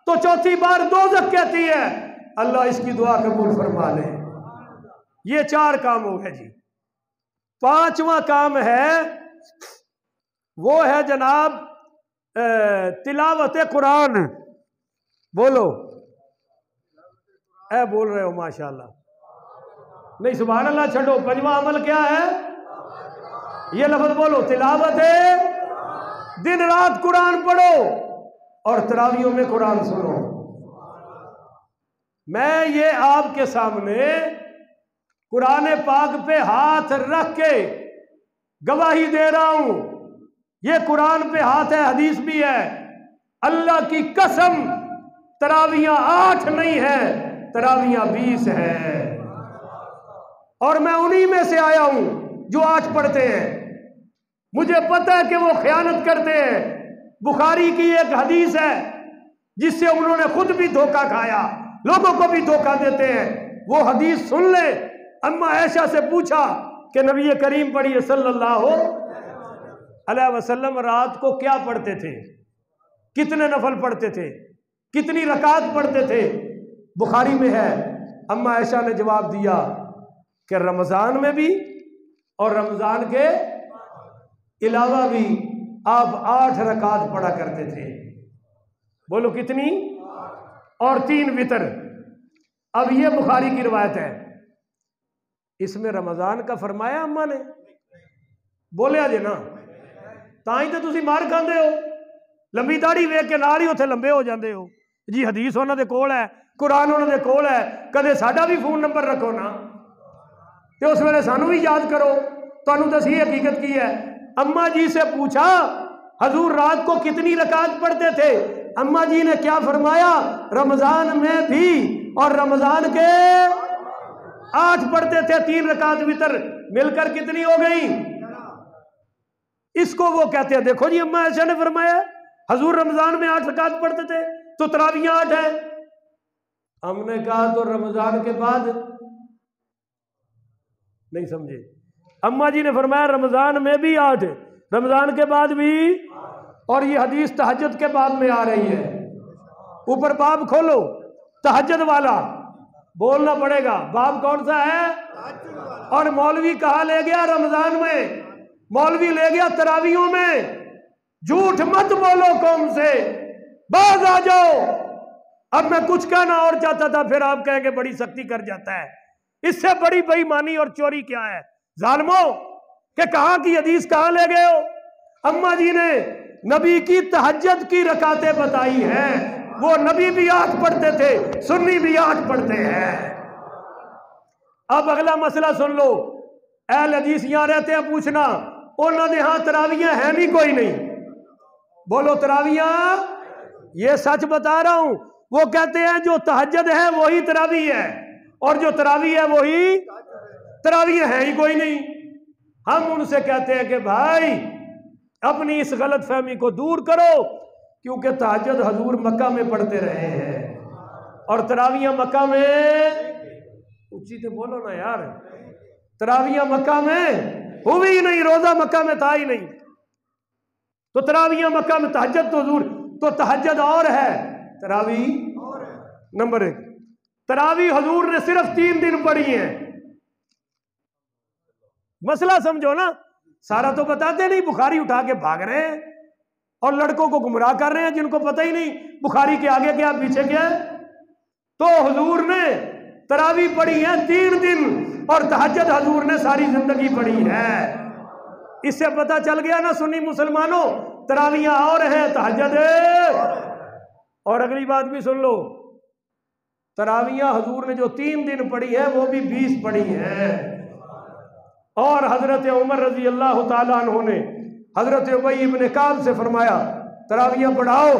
تو 4تھی بار دوزخ کہتی ہے اللہ اس کی دعا قبول فرما لے. یہ 4 کام ہو گئے جی. 5واں کام ہے، وہ ہے جناب تلاوت قرآن. بولو اے بول رہے ہو ماشاءاللہ، نہیں سبحان اللہ چھڑو. 5واں عمل کیا ہے؟ یہ لفظ بولو، تلاوت ہے. دن رات قرآن پڑھو اور تراویحوں میں قرآن سنو. میں یہ آپ کے سامنے قرآن پاک پہ ہاتھ رکھ کے گواہی دے رہا ہوں، یہ قرآن پہ ہاتھ ہے، حدیث بھی ہے. اللہ کی قسم تراویحاں 8 نہیں ہے، تراویحاں 20 ہے. اور میں انہی میں سے آیا ہوں جو 8 پڑھتے ہیں. مجھے پتہ ہے کہ وہ خیانت کرتے ہیں. بخاری کی ایک حدیث ہے جس سے انہوں نے خود بھی دھوکہ کھایا، لوگوں کو بھی دھوکہ دیتے ہیں. وہ حدیث سن لے. اما عائشہ سے پوچھا کہ نبی کریم پڑھیے صلی اللہ علیہ وسلم رات کو کیا پڑھتے تھے، کتنے نفل پڑھتے تھے، کتنی رکعت پڑھتے تھے؟ بخاری میں ہے. اما عائشہ نے جواب دیا کہ رمضان میں بھی اور رمضان کے علاوہ بھی آپ 8 رکعت پڑھا کرتے تھے. بولو کتنی؟ اور 3 وتر. اب یہ بخاری کی روایت ہے. اس میں رمضان کا فرمایا اما نے؟ بولیا جی نا، تائیں تے تسی مار کھاندے ہو. لمبی داڑھی ویکھ کے نال ہی اوتھے لمبے ہو جاندے ہو جی. حدیث انہاں دے کول ہے، قرآن انہاں دے کول ہے. کدے ساڈا بھی فون نمبر رکھو نا، تے اس ویلے سانو بھی یاد کرو. تانوں دسی حقیقت کی ہے. اما جی سے پوچھا حضور رات کو کتنی رکعت پڑھتے تھے؟ اما جی نے کیا فرمایا؟ رمضان میں بھی اور رمضان کے 8 پڑھتے تھے. 3 رکعت وتر مل کر کتنی ہو گئی؟ اس کو وہ کہتے ہیں دیکھو جی اما عائشہ نے فرمایا حضور رمضان میں 8 رکعت پڑھتے تھے تو تراویحاں 8 ہیں. ہم نے کہا تو رمضان کے بعد نہیں سمجھے. اما جی نے فرمایا رمضان میں بھی 8، رمضان کے بعد بھی. اور یہ حدیث تہجد کے باب میں آ رہی ہے. اوپر باب کھولو تہجد والا، بولنا پڑے گا. باب کون سا ہے؟ اور مولوی کہاں لے گیا؟ رمضان میں. مولوی لے گیا تراویحوں میں. جھوٹ مت بولو قوم سے، باز آ جاؤ. اب میں کچھ کہنا اور چاہتا تھا، پھر آپ کہیں کہ بڑی سختی کر جاتا ہے. اس سے بڑی بے ایمانی اور چوری کیا ہے ظالموں؟ کہ کہاں کی حدیث کہاں لے گئے ہو؟ اماں جی نے نبی کی تہجد کی رکعتیں بتائی ہیں، وہ نبی بھی 8 پڑھتے تھے، سنی بھی 8 پڑھتے ہیں۔ اب اگلا مسئلہ سن لو، اہل حدیث یہاں رہتے ہیں، پوچھنا انہوں نے ہاں تراویاں ہیں نہیں کوئی نہیں، بولو تراویاں، یہ سچ بتا رہا ہوں، وہ کہتے ہیں جو تہجد ہے وہی تراویح ہے، اور جو تراویح ہے وہی تراویح ہے ہی کوئی نہیں۔ ہم ان سے کہتے ہیں کہ بھائی اپنی اس غلط فہمی کو دور کرو، کیونکہ تہجد حضور مکہ میں پڑھتے رہے ہیں اور تراویح مکہ میں، اچھی تو بولو نا یار، تراویح مکہ میں ہوئی نہیں، روزہ مکہ میں تھا ہی نہیں، تو تراویح مکہ میں، تہجد تو حضور، تو تہجد اور ہے، تراویح نمبر 1۔ تراویح حضور نے صرف 3 دن پڑھی ہیں، مسئلہ سمجھو نا، سارا تو بتاتے نہیں، بخاری اٹھا کے بھاگ رہے ہیں اور لڑکوں کو گمراہ کر رہے ہیں جن کو پتہ ہی نہیں بخاری کے آگے کیا پیچھے کیا ہے۔ تو حضور نے تراویح پڑھی ہے 3 دن، اور تہجد حضور نے ساری زندگی پڑھی ہے۔ اس سے پتہ چل گیا نا سنی مسلمانوں، تراویحاں اور ہیں، تہجد ہے۔ اور اگلی بات بھی سن لو، تراویحاں حضور نے جو 3 دن پڑھی ہے وہ بھی 20 پڑھی ہے، اور حضرت عمر رضی اللہ تعالیٰ عنہ نے حضرت ابی ابن کعب سے فرمایا تراویحاں پڑھاؤ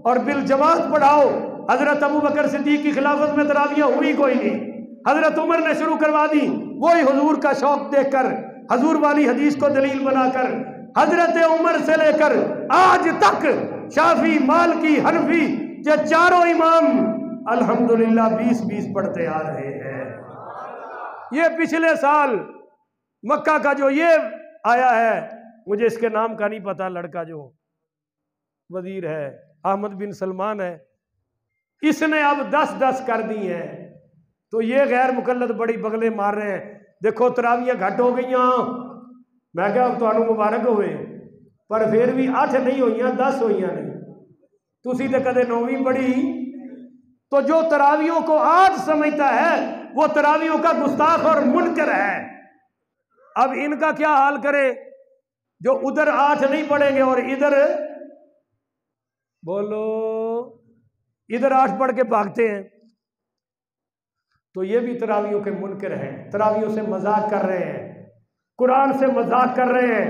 اور بالجماعت پڑھاؤ۔ حضرت ابو بکر صدیق کی خلافت میں تراویحاں ہوئی کوئی نہیں، حضرت عمر نے شروع کروا دی، وہی حضور کا شوق دیکھ کر، حضور والی حدیث کو دلیل بنا کر، حضرت عمر سے لے کر آج تک شافعی، مالکی، حنفی، یہ چاروں امام الحمدللہ 20 پڑھتے آ رہے ہیں۔ یہ پچھلے سال مکہ کا جو یہ آیا ہے، مجھے اس کے نام کا نہیں پتا، لڑکا جو وزیر ہے، احمد بن سلمان ہے، اس نے اب 10 کر دی ہیں، تو یہ غیر مقلد بڑی بغلے مار رہے ہیں، دیکھو تراویحاں گھٹ ہو گئیاں، میں کہا تو انہوں مبارک ہوئے، پر پھر بھی 8 نہیں ہوئیاں، 10 ہوئیاں نہیں، تسی تے کدے 9ویں پڑھی۔ تو جو تراویحوں کو 8 سمجھتا ہے وہ تراویحوں کا گستاخ اور منکر ہے۔ اب ان کا کیا حال کرے جو ادھر 8 نہیں پڑھیں گے اور ادھر، بولو، ادھر 8 پڑھ کے بھاگتے ہیں، تو یہ بھی تراویحوں کے منکر ہیں، تراویحوں سے مذاق کر رہے ہیں، قرآن سے مذاق کر رہے ہیں،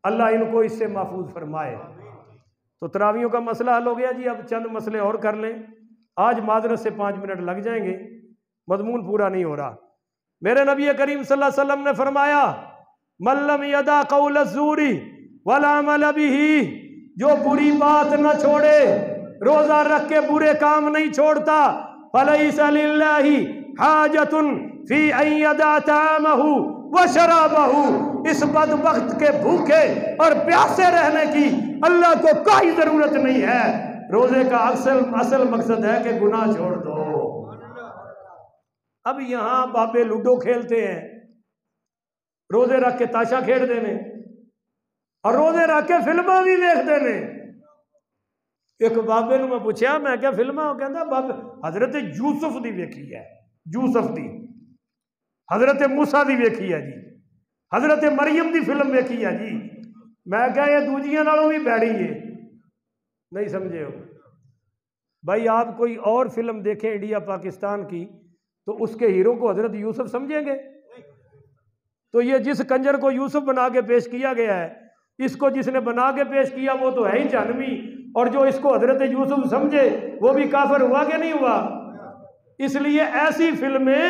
اللہ ان کو اس سے محفوظ فرمائے۔ تو تراویحوں کا مسئلہ حل ہو گیا جی۔ اب چند مسئلے اور کر لیں، آج معذرت سے 5 منٹ لگ جائیں گے، مضمون پورا نہیں ہو رہا۔ میرے نبی کریم صلی اللہ علیہ وسلم نے فرمایا من لم یدع قول الزور والعمل بہ، جو بری بات نہ چھوڑے، روزہ رکھ کے برے کام نہیں چھوڑتا، فلیس للہ حاجۃ فی ان یدع طعامہ وشرابہ، اس بدبخت کے بھوکے اور پیاسے رہنے کی اللہ کو کوئی ضرورت نہیں ہے، روزے کا اصل مقصد ہے کہ گناہ چھوڑ دو۔ اب یہاں بابے لوڈو کھیلتے ہیں، روزے رکھ کے تاشا کھیڑ دینے، اور روزے رکھ کے فلماں بھی دیکھ دینے۔ ایک بابے نو میں پوچھا، میں کیا فلماں؟ وہ کہندا بابے حضرت یوسف دی ویکھی ہے، یوسف دی، حضرت موسیٰ دی ویکھی ہے جی، حضرت مریم دی فلم ویکھی ہے جی۔ میں کہا یہ دوجیاں نالوں بھی بیڑی ہے، نہیں سمجھے ہو بھائی؟ آپ کوئی اور فلم دیکھیں انڈیا پاکستان کی، تو اس کے ہیرو کو حضرت یوسف سمجھیں گے؟ تو یہ جس کنجر کو یوسف بنا کے پیش کیا گیا ہے، اس کو جس نے بنا کے پیش کیا وہ تو ہے ہی جہنمی، اور جو اس کو حضرت یوسف سمجھے وہ بھی کافر ہوا کہ نہیں ہوا؟ اس لیے ایسی فلمیں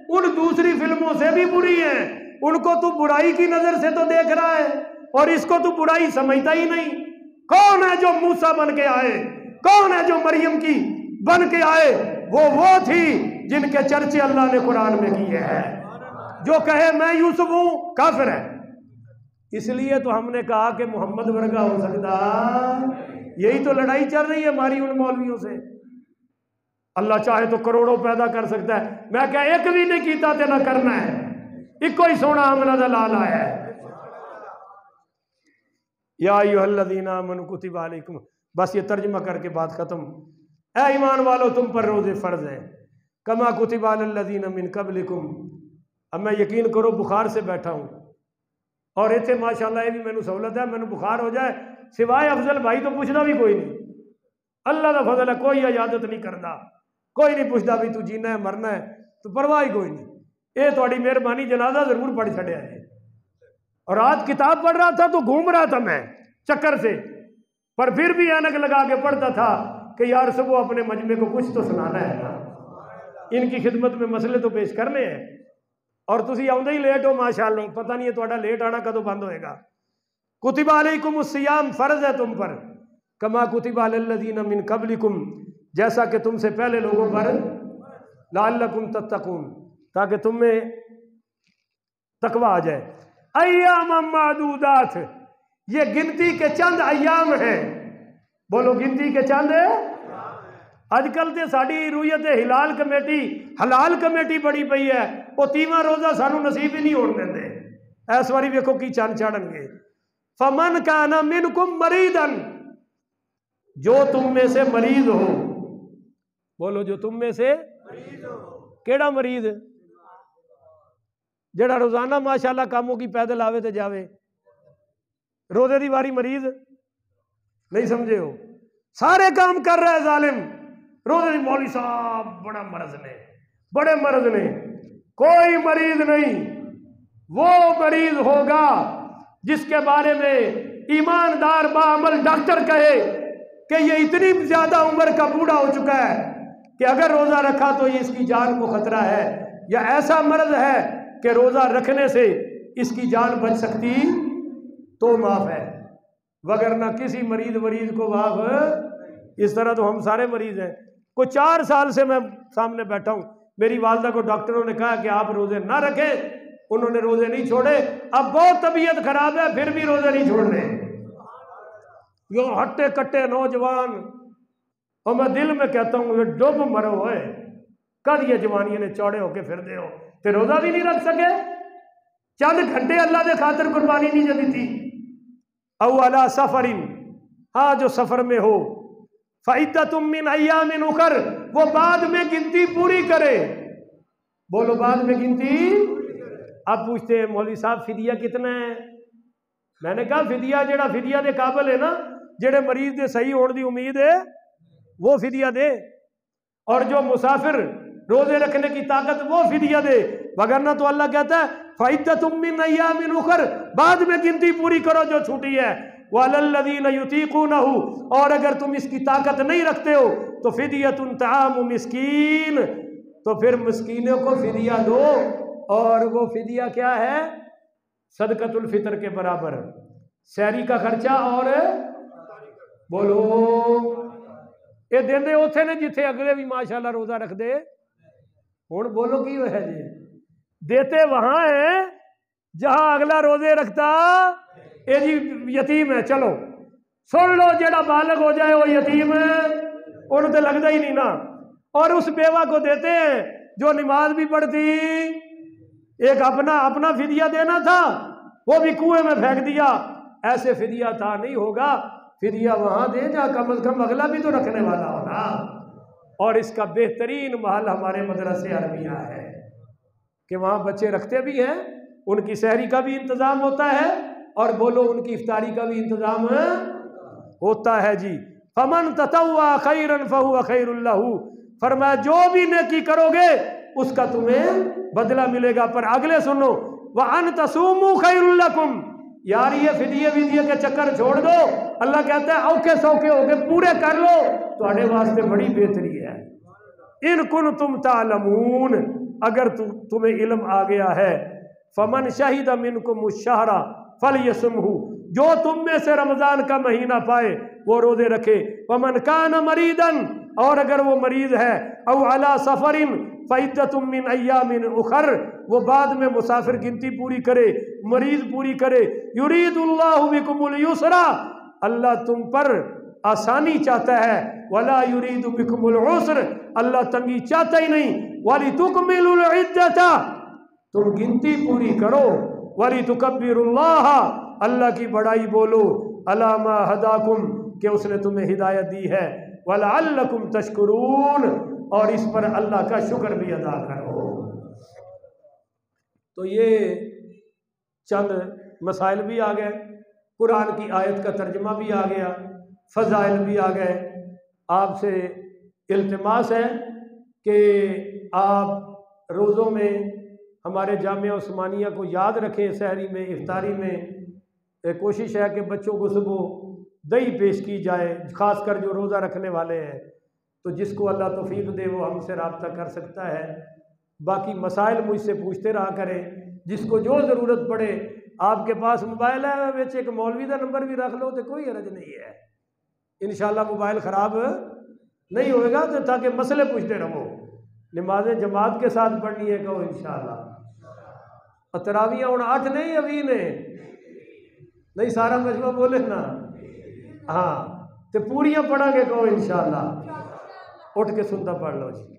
ان دوسری فلموں سے بھی بری ہیں، ان کو تو برائی کی نظر سے تو دیکھ رہا ہے، اور اس کو تو برائی سمجھتا ہی نہیں۔ کون ہے جو موسیٰ بن کے آئے؟ کون ہے جو مریم کی بن کے آئے؟ وہ تھی جن کے چرچے اللہ نے قرآن میں کیے ہیں۔ جو کہے میں یوسف ہوں کافر ہے۔ اس لیے تو ہم نے کہا کہ محمد ورگا ہو سکتا، یہی تو لڑائی چل رہی ہے ہماری ان مولویوں سے۔ اللہ چاہے تو کروڑوں پیدا کر سکتا ہے، میں کہا ایک بھی نہیں کیتا تے نہ کرنا ہے، ایک کوئی سونا آمنہ دلال آیا ہے۔ یا ایھا الذین آمنوا کتب علیکم، بس یہ ترجمہ کر کے بات ختم۔ اے ایمان والو تم پر روزے فرض ہیں، کما کتب علی الذین من قبلکم۔ اب میں یقین کرو بخار سے بیٹھا ہوں اور اتنے ماشاءاللہ یہ بھی مینوں سہولت ہے، مینوں بخار ہو جائے سوائے افضل بھائی تو پوچھنا بھی کوئی نہیں، اللہ کا فضل ہے، کوئی عیادت نہیں کرتا، کوئی نہیں پوچھتا بھی تو جینا ہے مرنا ہے، تو پرواہ ہی کوئی نہیں، یہ تھوڑی مہربانی، جنازہ ضرور پڑھ چھڑیا ہے۔ اور آج کتاب پڑھ رہا تھا تو گھوم رہا تھا میں چکر سے، پر پھر بھی اینک لگا کے پڑھتا تھا کہ یار صبح اپنے مجمع کو کچھ تو سنانا ہے نا، ان کی خدمت میں مسئلے تو پیش کرنے ہیں، اور تسی آؤندے ہی لیٹ ہو ماشاءاللہ، پتہ نہیں ہے تہاڈا لیٹ آنا کدوں بند ہوئے گا۔ کتب علیکم الصیام، فرض ہے تم پر، کما کتب علی الذین من قبلکم، جیسا کہ تم سے پہلے لوگوں پر، لعلکم تتقون، تاکہ تم میں تقویٰ آ جائے۔ ایام معدودات، یہ گنتی کے چند ایام ہیں، بولو گنتی کے چند ہے۔ اج کل تے ساڈی رویت ہلال کمیٹی، حلال کمیٹی بڑی پئی ہے، وہ 30واں روزہ سانو نصیب ہی نہیں ہون دیندے، اس واری ویکھو کی چند چاڑن گے۔ فمن کان منکم مریضا، جو تم میں سے مریض ہو، بولو جو تم میں سے مریض ہو، کیڑا مریض؟ جڑا روزانہ ماشاءاللہ کاموں کی پیدل آوے تے جاوے، روزے دی واری مریض نہیں سمجھے ہو، سارے کام کر رہا ہے ظالم، روزے دی مولوی صاحب بڑا مرض نے، بڑے مرض نے، کوئی مریض نہیں، وہ مریض ہوگا جس کے بارے میں ایماندار باعمل ڈاکٹر کہے کہ یہ اتنی زیادہ عمر کا بوڑھا ہو چکا ہے کہ اگر روزہ رکھا تو یہ اس کی جان کو خطرہ ہے، یا ایسا مرض ہے کہ روزہ رکھنے سے اس کی جان بچ سکتی تو معاف ہے، وگرنہ کسی مریض کو معاف۔ اس طرح تو ہم سارے مریض ہیں، کوئی 4 سال سے میں سامنے بیٹھا ہوں، میری والدہ کو ڈاکٹروں نے کہا کہ آپ روزے نہ رکھیں، انہوں نے روزے نہیں چھوڑے، اب بہت طبیعت خراب ہے پھر بھی روزے نہیں چھوڑنے، یہ ہٹے کٹے نوجوان، اور میں دل میں کہتا ہوں یہ ڈب مرو ہوئے، کد یہ جوانیاں نے چوڑے ہو کے پھر دے ہو تے روزہ بھی نہیں رکھ سکے، چند گھنٹے اللہ دے خاطر قربانی نہیں جدی تھی۔ او علی سفر، ہاں جو سفر میں ہو، فعدۃ من ایام اخر، وہ بعد میں گنتی پوری کرے، بولو بعد میں گنتی۔ اب پوچھتے ہیں مولوی صاحب فدیہ کتنا ہے؟ میں نے کہا فدیہ جڑا فدیہ دے قابل ہے نا، جڑے مریض دے صحیح ہونے دی امید ہے وہ فدیہ دے، اور جو مسافر روزے رکھنے کی طاقت وہ فدیہ دے، وگرنہ تو اللہ کہتا ہے فعدۃ من ایام اخر، بعد میں گنتی پوری کرو جو چھوٹی ہے۔ وعلی الذین یطیقونہ، اور اگر تم اس کی طاقت نہیں رکھتے ہو تو فدیۃ طعام مسکین، تو پھر مسکینوں کو فدیہ دو، اور وہ فدیہ کیا ہے؟ صدقۃ الفطر کے برابر، سحری کا خرچہ، اور بولو یہ دیندے اوتھے نے جتھے اگلے بھی ماشاءاللہ روزہ رکھ دے، ہن بولو کی ہے جی، دیتے وہاں ہیں جہاں اگلا روزے رکھتا اے جی یتیم ہے، چلو سن لو جڑا بالغ ہو جائے وہ یتیم ہے، انہوں تو لگتا ہی نہیں نا، اور اس بیوہ کو دیتے ہیں جو نماز بھی پڑھتی، ایک اپنا فدیہ دینا تھا وہ بھی کنویں میں پھینک دیا، ایسے فدیہ تھا نہیں ہوگا، فدیہ وہاں دے جا کم از کم اگلا بھی تو رکھنے والا ہونا۔ اور اس کا بہترین محل ہمارے مدرسے عربیہ ہے کہ وہاں بچے رکھتے بھی ہیں، ان کی سحری کا بھی انتظام ہوتا ہے، اور بولو ان کی افطاری کا بھی انتظام ہوتا ہے جی۔ فمن تطوع خیرا فہو خیر لہ، فرمایا جو بھی نیکی کرو گے اس کا تمہیں بدلہ ملے گا، پر اگلے سنو وَأَن تَصُومُوا خَيْرٌ لَكُمْ، یار یہ فدیہ کے چکر چھوڑ دو، اللہ کہتا ہے اوکھے سوکھے ہو کے پورے کر لو، تمہارے واسطے بڑی بہتری ہے۔ ان کنتم تعلمون، اگر تمہیں علم آ گیا ہے، فمن شہد منکم الشہر فلیصمہ، جو تم میں سے رمضان کا مہینہ پائے وہ روزے رکھے، ومن کان مریضا، اور اگر وہ مریض ہے، او علی سفر فعدۃ من ایام اخر، وہ بعد میں مسافر گنتی پوری کرے، مریض پوری کرے، یرید اللہ بکم اليسر، اللہ تم پر آسانی چاہتا ہے، ولا یرید بکم العسر، اللہ تنگی چاہتا ہی نہیں، ولتکملوا العدۃ، تم گنتی پوری کرو، ولتکبروا اللہ، اللہ کی بڑائی بولو، علی ما ہداکم، کہ اس نے تمہیں ہدایت دی ہے، وَلَعَلَّكُمْ تَشْكُرُونَ، اور اس پر اللہ کا شکر بھی ادا کرو۔ تو یہ چند مسائل بھی آ گئے، قرآن کی آیت کا ترجمہ بھی آ گیا، فضائل بھی آ گئے۔ آپ سے التماس ہے کہ آپ روزوں میں ہمارے جامعہ عثمانیہ کو یاد رکھیں، سحری میں، افطاری میں کوشش ہے کہ بچوں کو صبح دہی پیش کی جائے، خاص کر جو روزہ رکھنے والے ہیں۔ تو جس کو اللہ توفیق دے وہ ہم سے رابطہ کر سکتا ہے۔ باقی مسائل مجھ سے پوچھتے رہا کریں، جس کو جو ضرورت پڑے۔ آپ کے پاس موبائل ہے، ویچ ایک مولوی کا نمبر بھی رکھ لو تو کوئی حرج نہیں ہے، انشاءاللہ موبائل خراب نہیں ہوئے گا، تو تاکہ مسئلے پوچھتے رہو۔ نمازیں جماعت کے ساتھ پڑھنی ہے، کہو انشاءاللہ۔ اور تراویاں ہوں 8 نہیں ہے 20 نے، نہیں سارا مجمع بولے نا، ہاں تو پوریاں پڑھا گے، کہو انشاءاللہ۔ اٹھ کے سنتا پڑھ لو جی۔